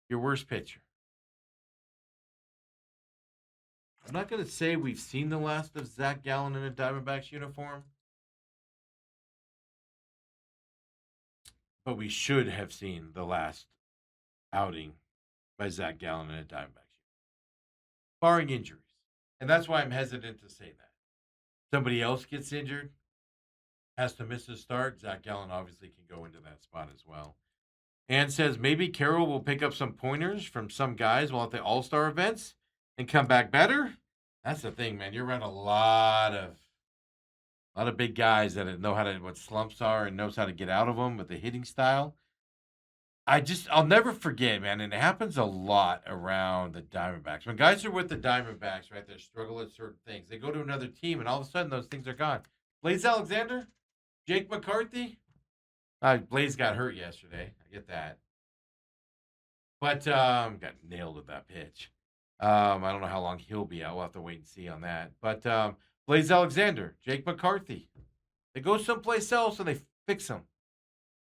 Your worst pitcher. I'm not going to say we've seen the last of Zach Gallen in a Diamondbacks uniform, but we should have seen the last outing by Zach Gallen in a Diamondbacks uniform, barring injuries. And that's why I'm hesitant to say that. Somebody else gets injured, has to miss a start. Zach Gallen obviously can go into that spot as well. And says maybe Carroll will pick up some pointers from some guys while at the All-Star events and come back better. That's the thing, man. You're around a lot of big guys that know what slumps are and knows how to get out of them with the hitting style. I'll never forget, man, and it happens a lot around the Diamondbacks. When guys are with the Diamondbacks, right, they struggle at certain things. They go to another team, and all of a sudden, those things are gone. Blaze Alexander, Jake McCarthy. Blaze got hurt yesterday. I get that. But got nailed with that pitch. I don't know how long he'll be out. We'll have to wait and see on that. But Blaze Alexander, Jake McCarthy, they go someplace else and they fix them.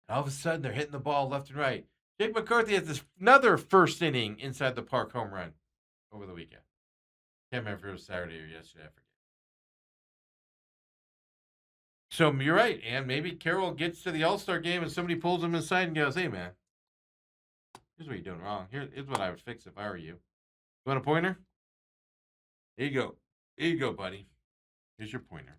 And all of a sudden, they're hitting the ball left and right. Jake McCarthy has another first inning inside the park home run over the weekend. Can't remember if it was Saturday or yesterday. I forget. So you're right, and maybe Carroll gets to the All-Star game and somebody pulls him aside and goes, hey, man, here's what you're doing wrong. Here's what I would fix if I were you. You want a pointer? Here you go. Here you go, buddy. Here's your pointer.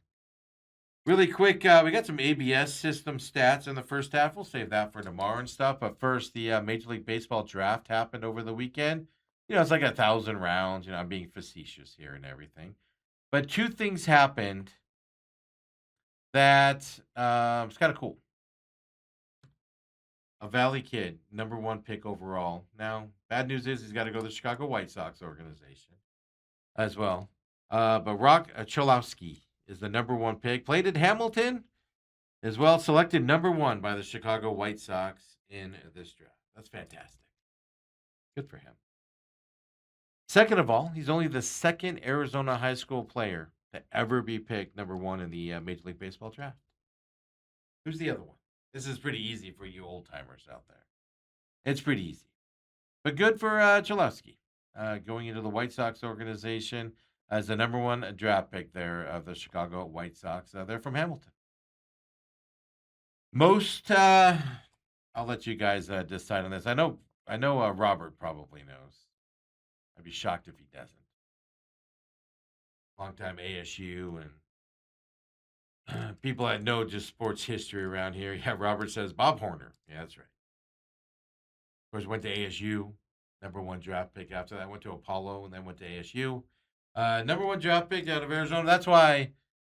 Really quick, we got some ABS system stats in the first half. We'll save that for tomorrow and stuff. But first, the Major League Baseball draft happened over the weekend. It's like 1,000 rounds. I'm being facetious here and everything. But two things happened that it's kind of cool. A Valley kid, number 1 pick overall. Now, bad news is he's got to go to the Chicago White Sox organization as well. But Rock Cholowski is the number 1 pick. Played at Hamilton as well. Selected number 1 by the Chicago White Sox in this draft. That's fantastic. Good for him. Second of all, he's only the second Arizona high school player to ever be picked number 1 in the Major League Baseball draft. Who's the other one? This is pretty easy for you old-timers out there. It's pretty easy. But good for Cholowski going into the White Sox organization as the number 1 draft pick there of the Chicago White Sox. They're from Hamilton. Most, I'll let you guys decide on this. I know Robert probably knows. I'd be shocked if he doesn't. Longtime ASU and people that know just sports history around here. Yeah, Robert says Bob Horner. Yeah, that's right. Of course, went to ASU, number 1 draft pick. After that, went to Apollo and then went to ASU. Number 1 draft pick out of Arizona. That's why,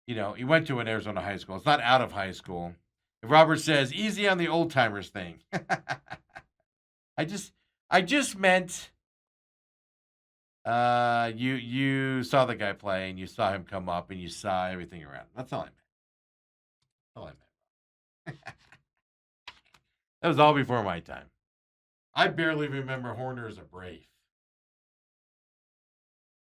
he went to an Arizona high school. It's not out of high school. If Robert says easy on the old timers thing. I just meant you saw the guy play and you saw him come up and you saw everything around. That's all I meant. That was all before my time. I barely remember Horner as a Brave.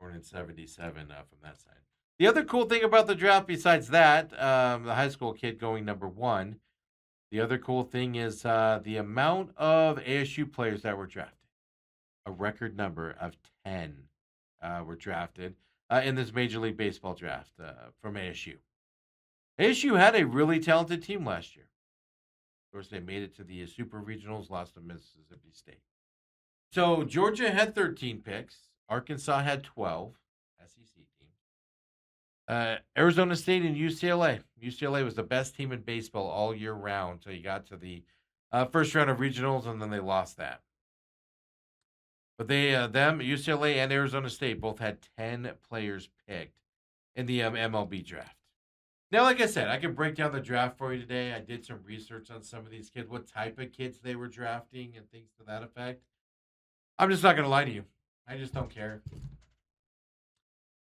Born in 77 from that side. The other cool thing about the draft, besides that, the high school kid going number 1, the other cool thing is the amount of ASU players that were drafted. A record number of 10 were drafted. in this Major League Baseball draft from ASU. ASU had a really talented team last year. Of course, they made it to the Super Regionals, lost to Mississippi State. So Georgia had 13 picks. Arkansas had 12. SEC team. Arizona State and UCLA. UCLA was the best team in baseball all year round. So you got to the first round of regionals, and then they lost that. But UCLA and Arizona State both had 10 players picked in the MLB draft. Now, like I said, I can break down the draft for you today. I did some research on some of these kids, what type of kids they were drafting and things to that effect. I'm just not going to lie to you. I just don't care.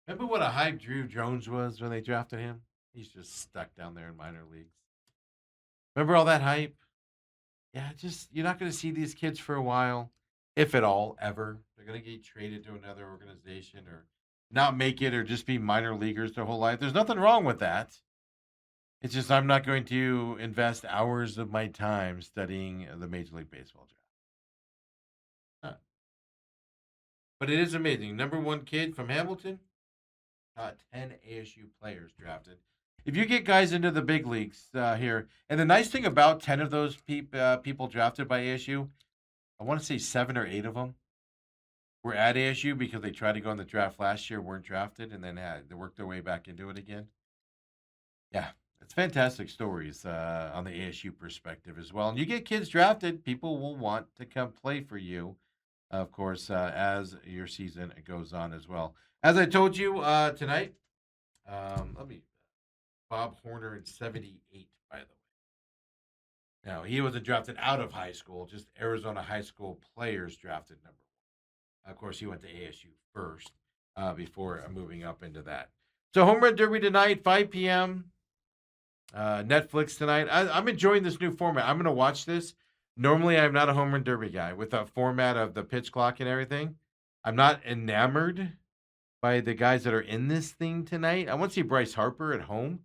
Remember what a hype Drew Jones was when they drafted him? He's just stuck down there in minor leagues. Remember all that hype? Yeah, you're not going to see these kids for a while, if at all, ever. They're going to get traded to another organization or not make it or just be minor leaguers their whole life. There's nothing wrong with that. It's just I'm not going to invest hours of my time studying the Major League Baseball draft. But it is amazing. Number one kid from Hamilton, 10 ASU players drafted. If you get guys into the big leagues here, and the nice thing about 10 of those people drafted by ASU, I want to say 7 or 8 of them were at ASU because they tried to go in the draft last year, weren't drafted, and then they worked their way back into it again. Yeah, it's fantastic stories on the ASU perspective as well. And you get kids drafted, people will want to come play for you, of course, as your season goes on as well. As I told you tonight, Bob Horner in 78, by the way. Now, he wasn't drafted out of high school, just Arizona high school players drafted number 1. Of course, he went to ASU first before moving up into that. So, Home Run Derby tonight, 5 p.m. Netflix tonight. I'm enjoying this new format. I'm going to watch this. Normally, I'm not a Home Run Derby guy. With the format of the pitch clock and everything, I'm not enamored by the guys that are in this thing tonight. I want to see Bryce Harper at home.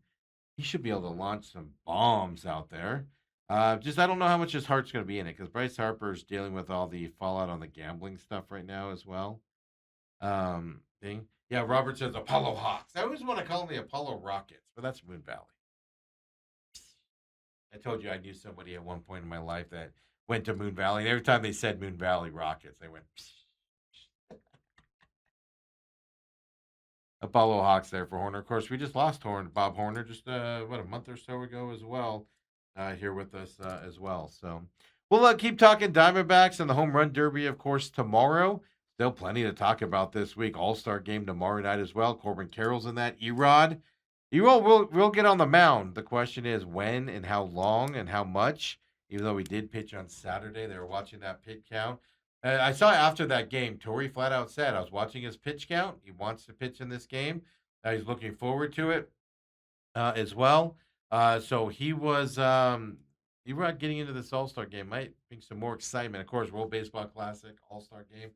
He should be able to launch some bombs out there. I don't know how much his heart's going to be in it because Bryce Harper's dealing with all the fallout on the gambling stuff right now as well. Thing. Yeah, Robert says Apollo Hawks. I always want to call them the Apollo Rockets, but that's Moon Valley. I told you I knew somebody at one point in my life that went to Moon Valley, and every time they said Moon Valley Rockets, they went Apollo Hawks there for Horner. Of course, we just lost Bob Horner just a month or so ago as well, here with us as well. So we'll keep talking Diamondbacks and the Home Run Derby, of course, tomorrow. Still plenty to talk about this week. All-Star game tomorrow night as well. Corbin Carroll's in that. Erod will get on the mound. The question is when and how long and how much. Even though we did pitch on Saturday, they were watching that pitch count. I saw after that game, Torrey flat out said, I was watching his pitch count. He wants to pitch in this game. He's looking forward to it as well. So he was Erod getting into this All-Star game might bring some more excitement. Of course, World Baseball Classic, All-Star game.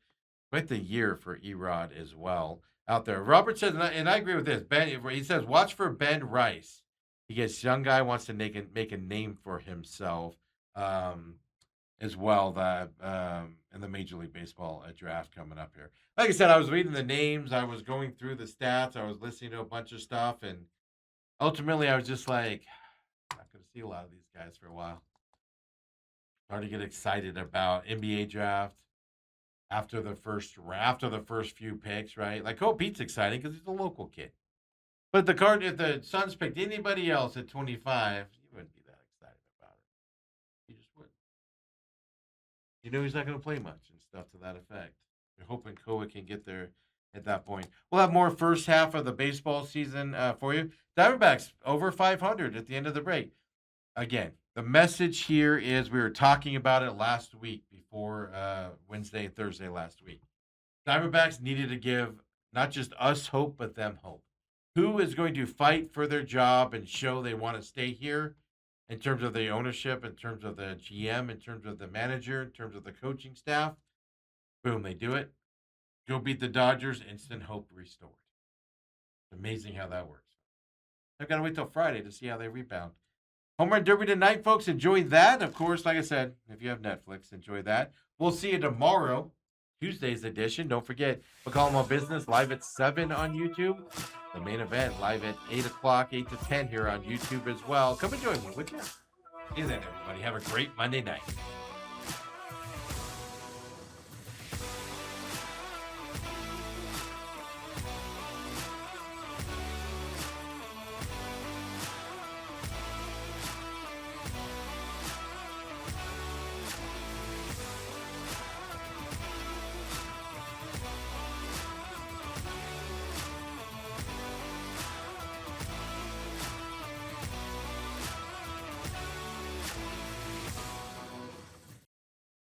Quite the year for Erod as well out there. Robert says, and I agree with this. He says, watch for Ben Rice. He gets young guy, wants to make a name for himself as well in the Major League Baseball draft coming up here. Like I said, I was reading the names. I was going through the stats. I was listening to a bunch of stuff. And ultimately, I was just like, I'm not going to see a lot of these guys for a while. Hard to get excited about NBA draft. After the first few picks, right? Like Cole Pete's exciting because he's a local kid. But if the Suns picked anybody else at 25, you wouldn't be that excited about it. You just wouldn't. You know he's not going to play much and stuff to that effect. You're hoping Koa can get there at that point. We'll have more first half of the baseball season for you. Diamondbacks over 500 at the end of the break. Again, the message here is we were talking about it last week before Wednesday and Thursday last week. Diamondbacks needed to give not just us hope, but them hope. Who is going to fight for their job and show they want to stay here in terms of the ownership, in terms of the GM, in terms of the manager, in terms of the coaching staff? Boom, they do it. Go beat the Dodgers, instant hope restored. It's amazing how that works. I've got to wait till Friday to see how they rebound. Home Run Derby tonight, folks. Enjoy that. Of course, like I said, if you have Netflix, enjoy that. We'll see you tomorrow Tuesday's edition. Don't forget, McCollum on Business live at 7 on YouTube. The main event live at 8 o'clock, 8 to 10 here on YouTube as well. Come and join me, would you? See you then, everybody. Have a great Monday night.